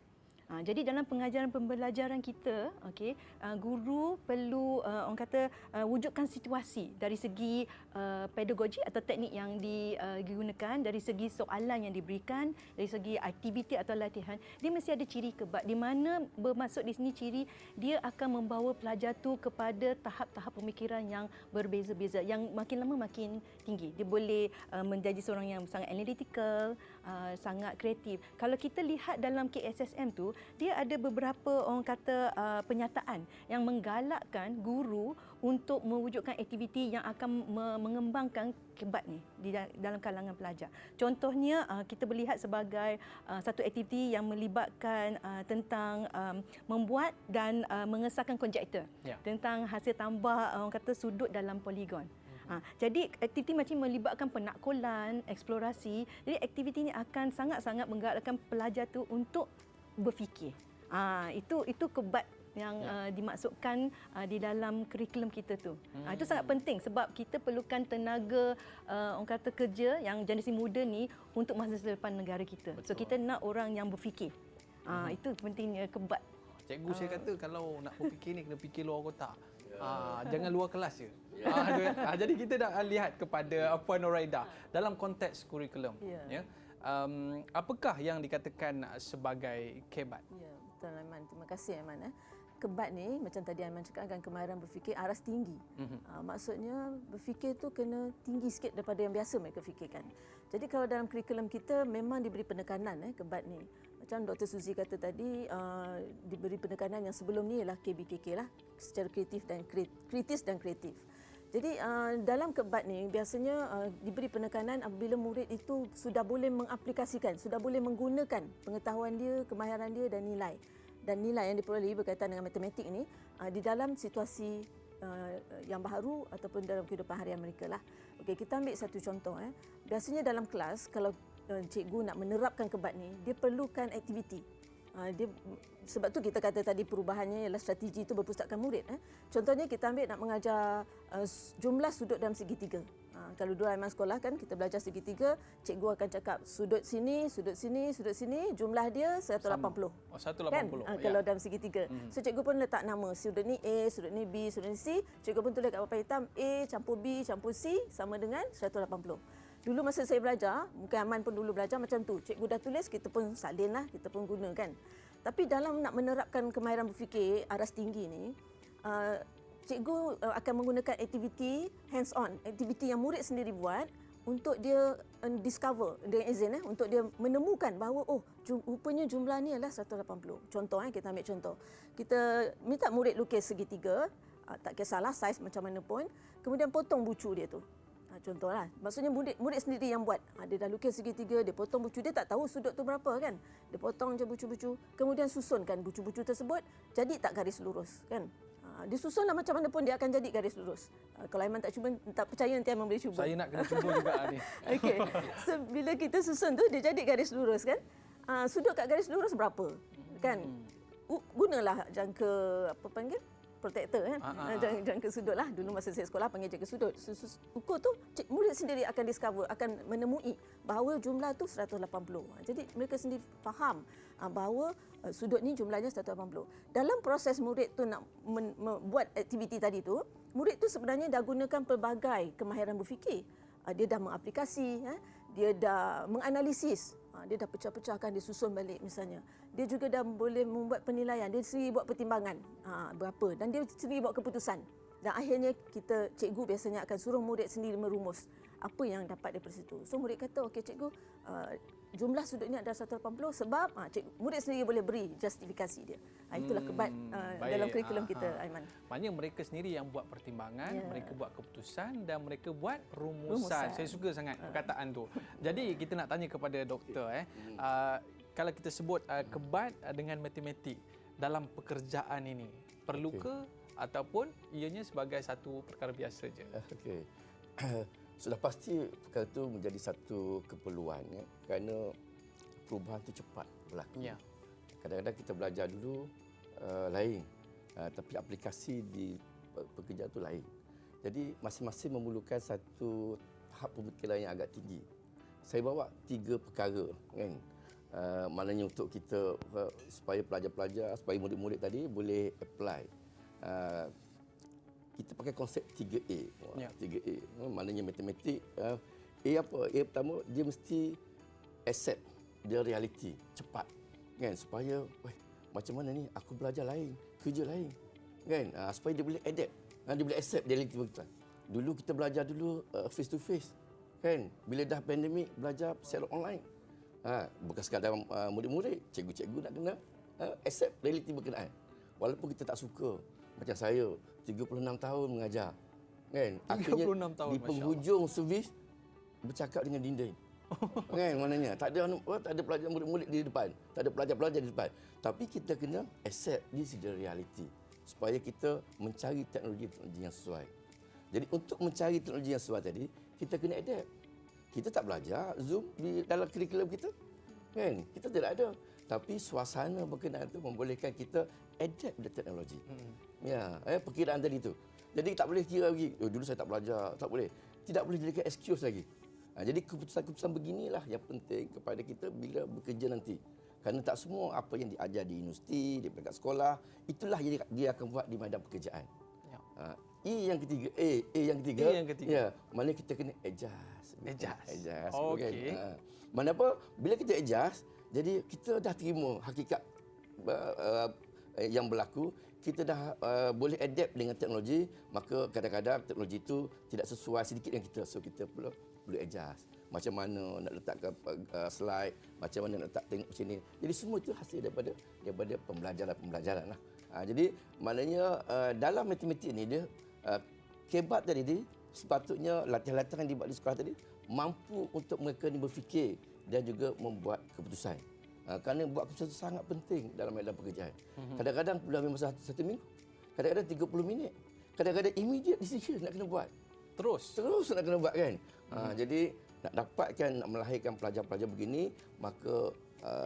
Jadi dalam pengajaran pembelajaran kita, okey, guru perlu orang kata wujudkan situasi dari segi pedagogi atau teknik yang digunakan, dari segi soalan yang diberikan, dari segi aktiviti atau latihan. Dia mesti ada ciri kebat di mana bermaksud di sini ciri dia akan membawa pelajar tu kepada tahap-tahap pemikiran yang berbeza-beza, yang makin lama makin tinggi. Dia boleh menjadi seorang yang sangat analytical, sangat kreatif. Kalau kita lihat dalam KSSM tu, dia ada beberapa orang kata penyataan yang menggalakkan guru untuk mewujudkan aktiviti yang akan mengembangkan kebat ni di dalam kalangan pelajar. Contohnya kita melihat sebagai satu aktiviti yang melibatkan tentang membuat dan mengesahkan konjektor tentang hasil tambah orang kata sudut dalam poligon. Jadi aktiviti macam melibatkan penakkulan, eksplorasi. Jadi aktiviti ini akan sangat-sangat menggalakkan pelajar tu untuk berfikir. Itu kebat yang dimaksudkan di dalam kurikulum kita tu. Itu sangat penting sebab kita perlukan tenaga orang kata kerja yang generasi muda ni untuk masa depan negara kita. Betul. So kita nak orang yang berfikir. Itu pentingnya kebat. Cikgu saya kata kalau nak berfikir ni kena fikir luar kotak. Jangan luar kelas je. Jadi kita dah lihat kepada Puan Noraida dalam konteks kurikulum. Ya. Apakah yang dikatakan sebagai kebat? Ya, betul Aiman. Terima kasih Aiman. Kebat ni macam tadi Aiman cakapkan kemahiran berfikir aras tinggi. Maksudnya berfikir tu kena tinggi sikit daripada yang biasa mereka fikirkan. Jadi kalau dalam kurikulum kita memang diberi penekanan kebat ni. Macam Dr. Suzy kata tadi, diberi penekanan yang sebelum ni ialah KBKK lah, secara kritis dan kreatif. Jadi dalam kebat ni biasanya diberi penekanan apabila murid itu sudah boleh mengaplikasikan, sudah boleh menggunakan pengetahuan dia, kemahiran dia dan nilai. Dan nilai yang diperolehi berkaitan dengan matematik ni di dalam situasi yang baharu ataupun dalam kehidupan harian mereka lah. Okey, kita ambil satu contoh. Biasanya dalam kelas kalau cikgu nak menerapkan kebat ni, dia perlukan aktiviti. Sebab tu kita kata tadi perubahannya ialah strategi itu berpusatkan murid. Contohnya kita ambil nak mengajar jumlah sudut dalam segitiga. Kalau dulu Aiman sekolah kan kita belajar segitiga, cikgu akan cakap sudut sini, sudut sini, sudut sini, jumlah dia 180. 180. Kan? Kalau dalam segitiga. So cikgu pun letak nama, sudut ni A, sudut ni B, sudut ni C. Cikgu pun tulis kat papan hitam A campur B campur C sama dengan 180. Dulu masa saya belajar, mungkin Aiman pun dulu belajar macam tu. Cikgu dah tulis, kita pun salin lah, kita pun gunakan. Tapi dalam nak menerapkan kemahiran berfikir aras tinggi ni, cikgu akan menggunakan aktiviti hands-on, aktiviti yang murid sendiri buat untuk dia discover dengan izin untuk dia menemukan bahawa rupanya jumlah ni adalah 180. Contoh kita ambil contoh. Kita minta murid lukis segitiga, tak kisahlah saiz macam mana pun, kemudian potong bucu dia tu. Contohlah, maksudnya murid sendiri yang buat. Dia dah lukis segitiga, dia potong bucu, dia tak tahu sudut tu berapa kan. Dia potong je bucu-bucu, kemudian susunkan bucu-bucu tersebut, jadi tak garis lurus kan. Disusunlah macam mana pun dia akan jadi garis lurus. Kalau Aiman tak percaya nanti Aiman boleh cuba. Saya nak kena cuba juga ni. Okey. So bila kita susun tu dia jadi garis lurus kan. Sudut kat garis lurus berapa? Kan? Gunalah jangka apa panggil? protector kan. Jangan ke sudut lah. Dulu masa saya sekolah panggil jaga sudut. Ukur tu murid sendiri akan discover, akan menemui bahawa jumlah tu 180. Jadi mereka sendiri faham bahawa sudut ni jumlahnya 180. Dalam proses murid tu nak buat aktiviti tadi tu, murid tu sebenarnya dah gunakan pelbagai kemahiran berfikir. Dia dah mengaplikasi, dia dah menganalisis, dia dah pecah-pecahkan, dia susun balik misalnya. Dia juga dah boleh membuat penilaian, dia sendiri buat pertimbangan berapa dan dia sendiri buat keputusan. Dan akhirnya cikgu biasanya akan suruh murid sendiri merumus apa yang dapat daripada situ. So murid kata, okey cikgu, jumlah sudut ni adalah 180 sebab murid sendiri boleh beri justifikasi dia. Itulah kebat dalam kurikulum kita, Aiman. Maknanya mereka sendiri yang buat pertimbangan, mereka buat keputusan dan mereka buat rumusan. Saya suka sangat perkataan tu. Jadi kita nak tanya kepada doktor, kalau kita sebut kebat dengan matematik dalam pekerjaan ini, perlukah ataupun ianya sebagai satu perkara biasa je? Okey. Sudah pasti perkara itu menjadi satu keperluan, kerana perubahan itu cepat berlaku. Ya. Kadang-kadang kita belajar dulu lain, tapi aplikasi di pekerjaan itu lain. Jadi masing-masing memerlukan satu tahap pemikiran yang agak tinggi. Saya bawa 3 perkara, kan. Maknanya untuk kita supaya pelajar-pelajar, supaya murid-murid tadi boleh apply. Kita pakai konsep 3A. 3A. Maknanya matematik. A apa? A pertama, dia mesti accept the reality, cepat. Kan? Supaya, macam mana ni? Aku belajar lain, kerja lain. Kan? Supaya dia boleh adapt. Dia boleh accept reality kita. Dulu kita belajar dulu face to face. Kan? Bila dah pandemik, belajar secara online. Bukan sekadar murid-murid, cikgu-cikgu nak kena accept reality berkenaan. Walaupun kita tak suka. Macam saya, 36 tahun mengajar. Kan? Akhirnya 36 tahun, di penghujung servis bercakap dengan dinding. Kan? Maknanya tak ada pelajar murid-murid di depan, tak ada pelajar-pelajar di depan. Tapi kita kena accept this is the reality supaya kita mencari teknologi-teknologi yang sesuai. Jadi untuk mencari teknologi yang sesuai tadi, kita kena adapt. Kita tak belajar Zoom di dalam kurikulum kita. Kan? Kita tidak ada. Tapi suasana berkenaan itu membolehkan kita adapt the teknologi. Ya, perkiraan tadi tu. Jadi tak boleh kira lagi, dulu saya tak belajar, tak boleh. Tidak boleh jadikan excuse lagi. Jadi keputusan-keputusan beginilah yang penting kepada kita bila bekerja nanti. Kerana tak semua apa yang diajar di universiti, di peringkat sekolah, itulah yang dia akan buat di medan pekerjaan. Ya. E yang ketiga, ya, mana kita kena adjust. Okey. Mana apa, bila kita adjust, jadi kita dah terima hakikat yang berlaku, kita dah boleh adapt dengan teknologi, maka kadang-kadang teknologi itu tidak sesuai sedikit dengan kita, so kita perlu adjust. Macam mana nak letakkan slide, macam mana nak letak tengok sini. Jadi semua itu hasil daripada pembelajaran lah. Jadi maknanya dalam matematik ni dia kebat tadi sepatutnya latihan-latihan yang dibuat di sekolah tadi mampu untuk mereka ni berfikir dan juga membuat keputusan. Kerana buat keputusan itu sangat penting dalam medan pekerjaan. Kadang-kadang dalam masa satu minggu, kadang-kadang 30 minit, kadang-kadang immediate decision nak kena buat. Terus nak kena buat kan. Jadi nak dapatkan, nak melahirkan pelajar-pelajar begini, maka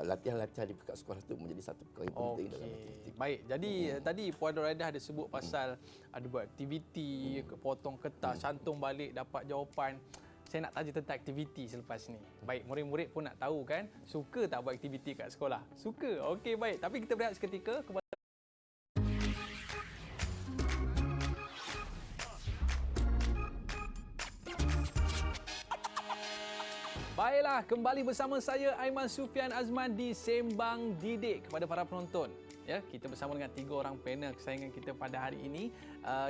latihan-latihan di peringkat sekolah itu menjadi satu perkara yang penting dalam matematik. Baik, jadi tadi Puan Doraidah ada sebut pasal ada buat aktiviti, potong kertas, cantum balik, dapat jawapan. Saya nak tanya tentang aktiviti selepas ni. Baik, murid-murid pun nak tahu kan, suka tak buat aktiviti kat sekolah? Suka. Okey, baik. Tapi kita berehat seketika. Baiklah, kembali bersama saya Aiman Sufian Azman di Sembang Didik. Kepada para penonton, ya, kita bersama dengan 3 orang panel kesayangan kita pada hari ini,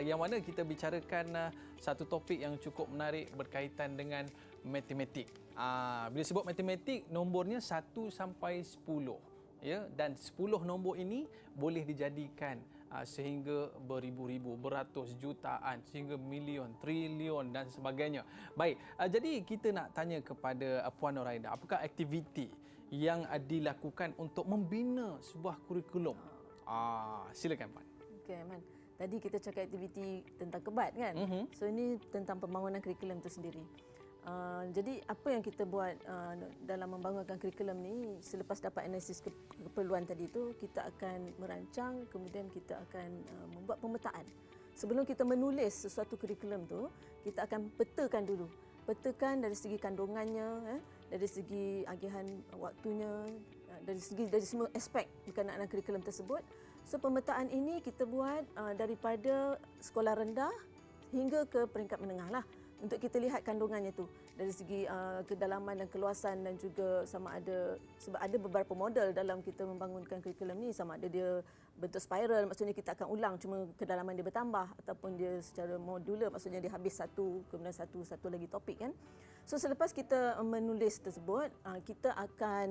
yang mana kita bicarakan satu topik yang cukup menarik berkaitan dengan matematik. Bila sebut matematik, nombornya 1 sampai 10, ya, dan 10 nombor ini boleh dijadikan sehingga beribu-ribu, beratus jutaan, sehingga milion, trilion dan sebagainya. Baik, jadi kita nak tanya kepada Puan Doraidah, apakah aktiviti yang dilakukan untuk membina sebuah kurikulum? Silakan Puan. Okey, Aiman. Tadi kita cakap aktiviti tentang kebat kan? So ini tentang pembangunan kurikulum itu sendiri. Jadi apa yang kita buat dalam membangunkan kurikulum ni, selepas dapat analisis keperluan tadi itu, kita akan merancang, kemudian kita akan membuat pemetaan. Sebelum kita menulis sesuatu kurikulum tu, kita akan petakan dulu. Petakan dari segi kandungannya, dari segi agihan waktunya, dari semua aspek berkenaan kurikulum tersebut. So pemetaan ini kita buat daripada sekolah rendah hingga ke peringkat menengah lah, untuk kita lihat kandungannya tu dari segi kedalaman dan keluasan, dan juga sama ada, sebab ada beberapa model dalam kita membangunkan kurikulum ni, sama ada dia bentuk spiral, maksudnya kita akan ulang cuma kedalaman dia bertambah, ataupun dia secara modular, maksudnya dia habis satu kemudian satu lagi topik kan. So selepas kita menulis tersebut, kita akan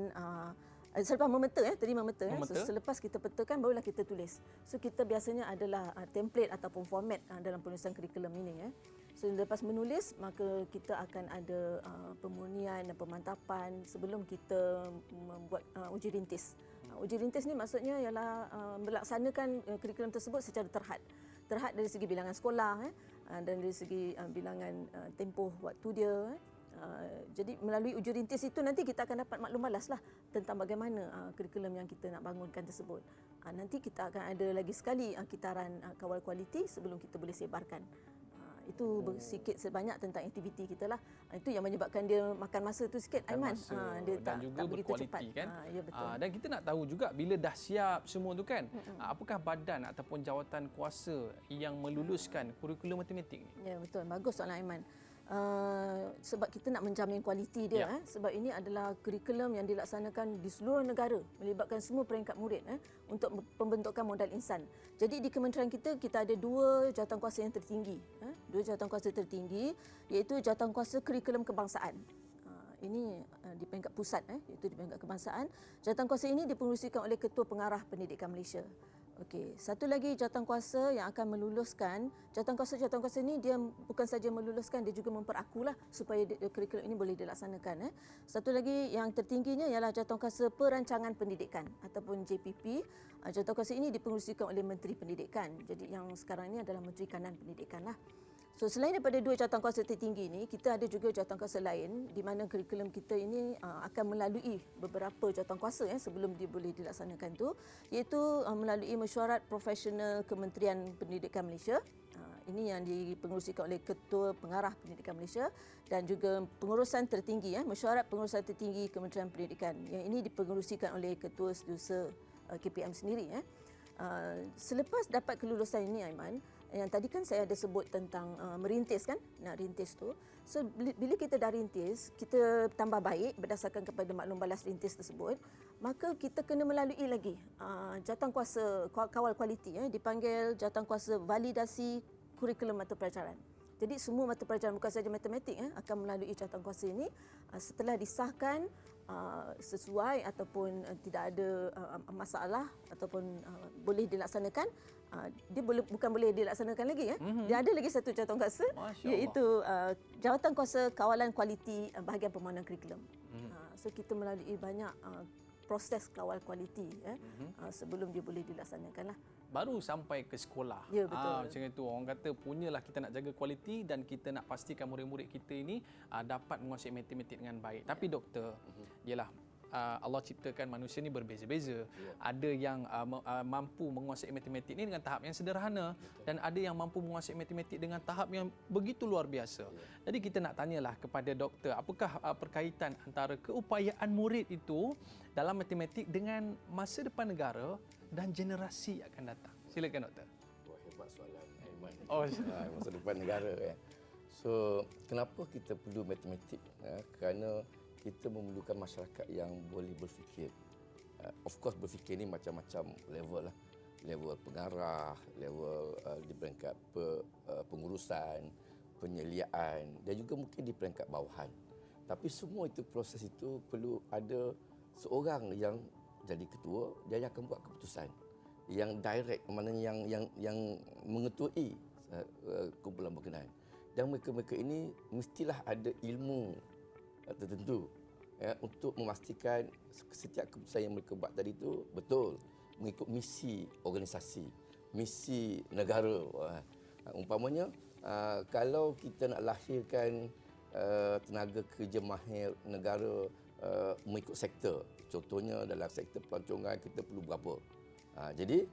selepas memeta, tadi memeta. So, selepas kita petakan barulah kita tulis. So kita biasanya adalah template ataupun format dalam penulisan kurikulum ini. So lepas menulis, maka kita akan ada pemurnian dan pemantapan sebelum kita membuat uji rintis. Uji rintis ni maksudnya ialah melaksanakan kurikulum tersebut secara terhad. Terhad dari segi bilangan sekolah dan dari segi bilangan tempoh waktu dia. Jadi melalui uji rintis itu nanti kita akan dapat maklum balas lah tentang bagaimana kurikulum yang kita nak bangunkan tersebut. Nanti kita akan ada lagi sekali kitaran kawal kualiti sebelum kita boleh sebarkan. Itu sikit sebanyak tentang aktiviti kita lah. Itu yang menyebabkan dia makan masa tu sikit, Aiman. Dia dan juga berkualiti kan. Ya, betul. Dan kita nak tahu juga bila dah siap semua tu kan, apakah badan ataupun jawatan kuasa yang meluluskan kurikulum matematik ni? Ya, betul. Bagus soalan Aiman. Sebab kita nak menjamin kualiti dia, sebab ini adalah kurikulum yang dilaksanakan di seluruh negara, melibatkan semua peringkat murid untuk pembentukan modal insan. Jadi di kementerian kita ada 2 jawatankuasa yang tertinggi, 2 jawatankuasa tertinggi, iaitu jawatankuasa kurikulum kebangsaan. Ini di peringkat pusat, iaitu di peringkat kebangsaan. Jawatankuasa ini dipengerusikan oleh Ketua Pengarah Pendidikan Malaysia. Okey, satu lagi jawatankuasa yang akan meluluskan, jawatankuasa ini dia bukan saja meluluskan, dia juga memperakulah supaya kurikulum ini boleh dilaksanakan. Satu lagi yang tertingginya ialah jawatankuasa perancangan pendidikan ataupun JPP. Jawatankuasa ini dipengerusikan oleh Menteri Pendidikan. Jadi yang sekarang ini adalah Menteri Kanan Pendidikan lah. So selain daripada 2 jawatankuasa tertinggi ini, kita ada juga jawatankuasa lain di mana kurikulum kita ini akan melalui beberapa jawatankuasa sebelum dia boleh dilaksanakan tu, iaitu melalui mesyuarat profesional Kementerian Pendidikan Malaysia. Ini yang dipengerusikan oleh Ketua Pengarah Pendidikan Malaysia, dan juga pengurusan tertinggi, mesyuarat pengurusan tertinggi Kementerian Pendidikan. Yang ini dipengerusikan oleh Ketua Setiausaha KPM sendiri. Selepas dapat kelulusan ini, Aiman, yang tadi kan saya ada sebut tentang merintis kan, nak rintis tu. So bila kita dah rintis, kita tambah baik berdasarkan kepada maklum balas rintis tersebut, maka kita kena melalui lagi jawatankuasa kawal kualiti, dipanggil jawatankuasa validasi kurikulum mata pelajaran. Jadi semua mata pelajaran bukan saja matematik akan melalui jawatankuasa ini. Setelah disahkan sesuai ataupun tidak ada masalah ataupun boleh dilaksanakan, dia bukan boleh dilaksanakan lagi. Dia ada lagi satu jawatankuasa, iaitu jawatankuasa kawalan kualiti bahagian pembangunan kurikulum. So kita melalui banyak proses kawal kualiti sebelum dia boleh dilaksanakan lah. Baru sampai ke sekolah. Ya, betul. Macam itu orang kata punyalah kita nak jaga kualiti dan kita nak pastikan murid-murid kita ini dapat menguasai matematik dengan baik. Tapi doktor, ialah Allah ciptakan manusia ni berbeza-beza. Ada yang mampu menguasai matematik ni dengan tahap yang sederhana, dan ada yang mampu menguasai matematik dengan tahap yang begitu luar biasa. Jadi kita nak tanyalah kepada doktor, apakah perkaitan antara keupayaan murid itu dalam matematik dengan masa depan negara dan generasi yang akan datang? Silakan doktor. Wah, hebat soalan Aiman. Oh, masa depan negara So, kenapa kita perlu matematik? Kerana kita memerlukan masyarakat yang boleh berfikir. Of course berfikir ni macam-macam level lah. Level pengarah, level di peringkat pengurusan, penyeliaan, dan juga mungkin di peringkat bawahan. Tapi semua itu, proses itu perlu ada seorang yang jadi ketua, dia yang akan buat keputusan. Yang direct, maknanya yang mengetuai kumpulan berkenaan. Dan mereka-mereka ini mestilah ada ilmu tertentu untuk memastikan setiap keputusan yang mereka buat tadi itu betul mengikut misi organisasi, misi negara. Umpamanya kalau kita nak lahirkan tenaga kerja mahir negara mengikut sektor. Contohnya dalam sektor pelancongan kita perlu berapa. Jadi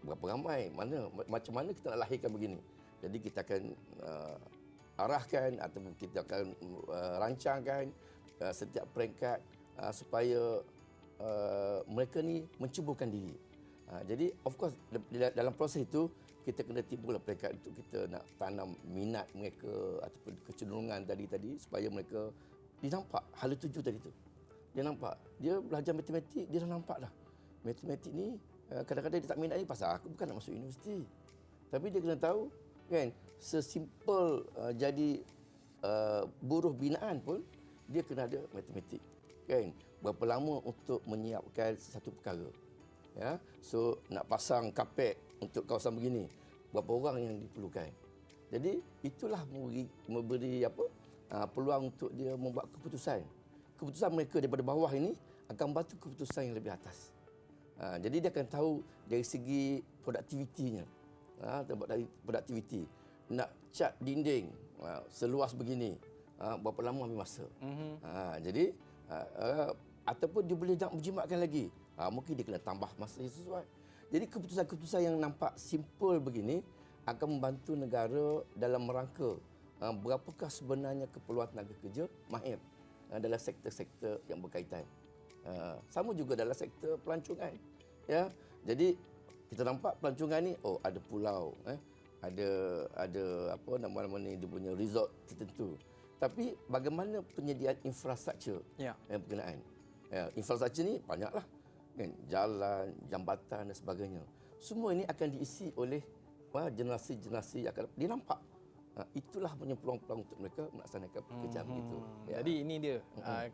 berapa ramai, macam mana kita nak lahirkan begini. Jadi kita akan arahkan ataupun kita akan rancangkan setiap peringkat supaya mereka ni mencubakan diri. Jadi of course dalam proses itu kita kena timbullah peringkat untuk kita nak tanam minat mereka ataupun kecenderungan tadi supaya mereka dia nampak hala tuju tadi tu. Dia nampak, dia belajar matematik, dia dah nampak dah. Matematik ni kadang-kadang dia tak minat ni pasal aku bukan nak masuk universiti. Tapi dia kena tahu kan, sesimpel jadi buruh binaan pun dia kena ada matematik. Kan? Berapa lama untuk menyiapkan sesuatu perkara. Ya. So nak pasang kapet untuk kawasan begini, berapa orang yang diperlukan. Jadi itulah memberi peluang untuk dia membuat keputusan. Keputusan mereka daripada bawah ini akan membantu keputusan yang lebih atas. Jadi dia akan tahu dari segi produktivitinya. Produktiviti. Nak cat dinding seluas begini, berapa lama ambil masa. Jadi ataupun dia boleh nak menjimatkan lagi. Mungkin dia kena tambah masa yang sesuai. Jadi keputusan-keputusan yang nampak simple begini akan membantu negara dalam merangka berapakah sebenarnya keperluan tenaga kerja mahir dalam sektor-sektor yang berkaitan. Sama juga dalam sektor pelancongan. Ya. Jadi kita nampak pelancongan ni ada pulau, ada apa nama-nama ni dia punya resort tertentu. Tapi bagaimana penyediaan infrastruktur yang berkenaan? Infrastruktur ni banyaklah. Kan, jalan, jambatan dan sebagainya. Semua ini akan diisi oleh generasi-generasi yang akan dia nampak. Itulah punya peluang-peluang untuk mereka melaksanakan pekerjaan itu. Jadi ini dia.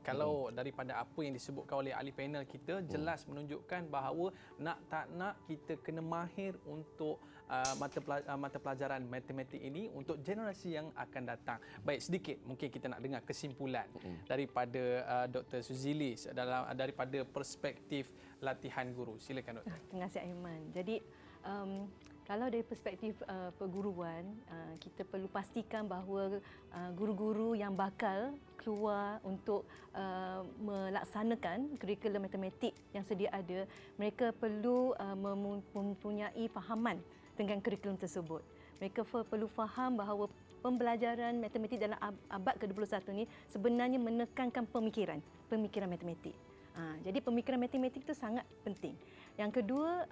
Kalau daripada apa yang disebutkan oleh ahli panel kita, jelas menunjukkan bahawa nak tak nak kita kena mahir untuk mata pelajaran matematik ini untuk generasi yang akan datang. Baik, sedikit mungkin kita nak dengar kesimpulan daripada Dr. Suzilis daripada perspektif latihan guru. Silakan Doktor. Terima kasih Aiman. Jadi kalau dari perspektif perguruan, kita perlu pastikan bahawa guru-guru yang bakal keluar untuk melaksanakan kurikulum matematik yang sedia ada, mereka perlu mempunyai fahaman dengan kurikulum tersebut. Mereka perlu faham bahawa pembelajaran matematik dalam abad ke-21 ini sebenarnya menekankan pemikiran matematik. Jadi pemikiran matematik itu sangat penting. Yang kedua,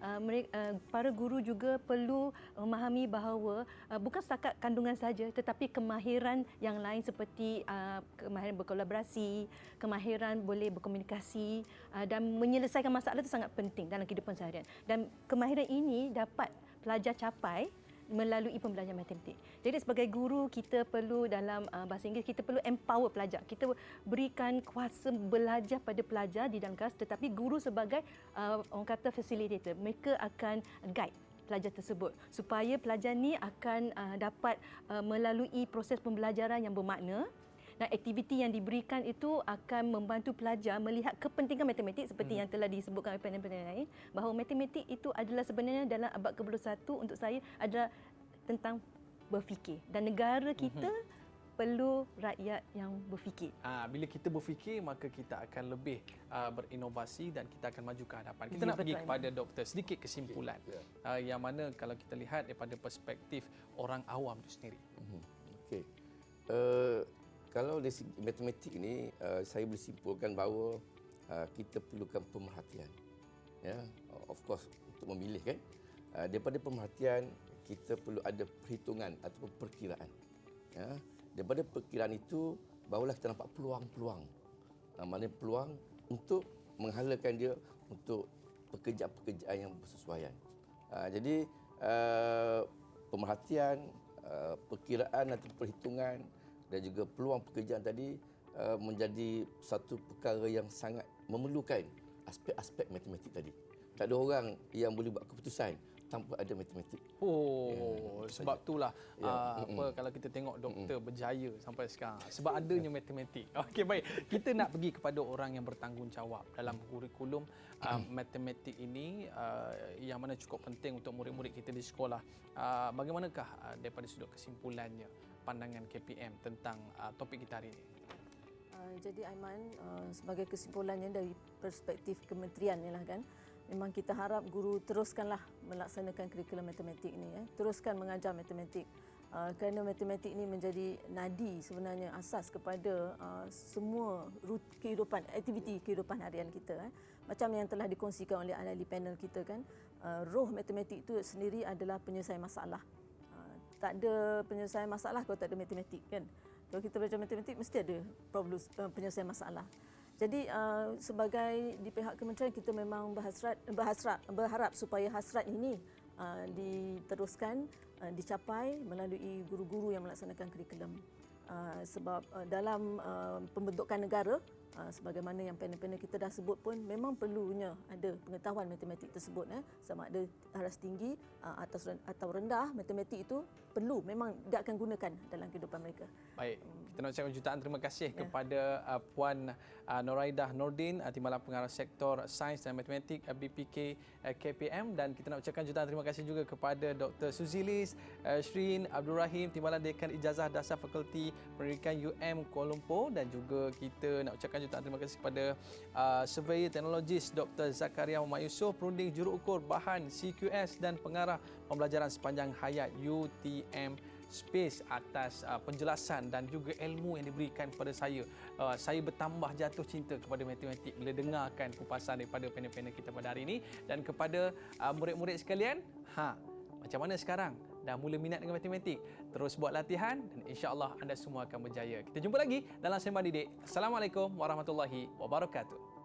para guru juga perlu memahami bahawa bukan setakat kandungan saja, tetapi kemahiran yang lain seperti kemahiran berkolaborasi, kemahiran boleh berkomunikasi dan menyelesaikan masalah itu sangat penting dalam kehidupan seharian. Dan kemahiran ini dapat pelajar capai melalui pembelajaran matematik. Jadi sebagai guru kita perlu dalam bahasa Inggeris kita perlu empower pelajar. Kita berikan kuasa belajar pada pelajar di dalam kelas, tetapi guru sebagai orang kata facilitator, mereka akan guide pelajar tersebut supaya pelajar ni akan dapat melalui proses pembelajaran yang bermakna. Dan aktiviti yang diberikan itu akan membantu pelajar melihat kepentingan matematik seperti yang telah disebutkan oleh panel-panel lain, bahawa matematik itu adalah sebenarnya dalam abad ke-21 untuk saya adalah tentang berfikir, dan negara kita perlu rakyat yang berfikir. Bila kita berfikir, maka kita akan lebih berinovasi dan kita akan maju ke hadapan. Kita nak pergi kepada doktor, sedikit kesimpulan yang mana kalau kita lihat daripada perspektif orang awam itu sendiri. Okey. Kalau dari segi matematik ini, saya boleh simpulkan bahawa kita perlukan pemerhatian. Ya, of course untuk memilih kan. Daripada pemerhatian kita perlu ada perhitungan ataupun perkiraan. Ya, daripada perkiraan itu barulah kita nampak peluang-peluang. Maknanya peluang untuk menghalakan dia untuk pekerjaan-pekerjaan yang bersesuaian. Jadi pemerhatian, perkiraan atau perhitungan dan juga peluang pekerjaan tadi menjadi satu perkara yang sangat memerlukan aspek-aspek matematik tadi. Tak ada orang yang boleh buat keputusan tanpa ada matematik. Sebab itulah kalau kita tengok doktor berjaya sampai sekarang sebab adanya matematik. Okey, baik. Kita nak pergi kepada orang yang bertanggungjawab dalam kurikulum matematik ini yang mana cukup penting untuk murid-murid kita di sekolah. Bagaimanakah daripada sudut kesimpulannya pandangan KPM tentang topik kita hari ini? Jadi Aiman, sebagai kesimpulannya dari perspektif kementerian ni lah kan, memang kita harap guru teruskanlah melaksanakan kurikulum matematik ni, teruskan mengajar matematik. Kerana matematik ini menjadi nadi sebenarnya asas kepada semua kehidupan, aktiviti kehidupan harian kita. Macam yang telah dikongsikan oleh ahli panel kita kan, roh matematik itu sendiri adalah penyelesaian masalah. Tak ada penyelesaian masalah kalau tak ada matematik kan. Kalau kita belajar matematik mesti ada problem penyelesaian masalah. Jadi sebagai di pihak kementerian kita memang berharap supaya hasrat ini diteruskan, dicapai melalui guru-guru yang melaksanakan kurikulum. Sebab dalam pembentukan negara, sebagaimana yang panel-panel kita dah sebut pun, memang perlunya ada pengetahuan matematik tersebut. Sama ada taras tinggi atau rendah, matematik itu perlu, memang dia akan gunakan dalam kehidupan mereka. Baik, kita nak ucapkan jutaan terima kasih kepada Puan Noraidah Nordin, Timbalan Pengarah Sektor Sains dan Matematik BPK KPM, dan kita nak ucapkan jutaan terima kasih juga kepada Dr. Suzilis Shrin Abdul Rahim, Timbalan Dekan Ijazah Dasar Fakulti Pendidikan UM Kuala Lumpur, dan juga kita nak ucapkan jutaan terima kasih kepada Surveyor Teknologis Dr. Zakaria Muhammad Yusof, Perunding Juruukur Bahan CQS dan Pengarah Pembelajaran Sepanjang Hayat UTM Space atas penjelasan dan juga ilmu yang diberikan kepada saya. Saya bertambah jatuh cinta kepada matematik bila dengarkan kupasan daripada panel-panel kita pada hari ini. Dan kepada murid-murid sekalian, macam mana sekarang? Dah mula minat dengan matematik? Terus buat latihan dan insya-Allah anda semua akan berjaya. Kita jumpa lagi dalam Sembang Didik. Assalamualaikum warahmatullahi wabarakatuh.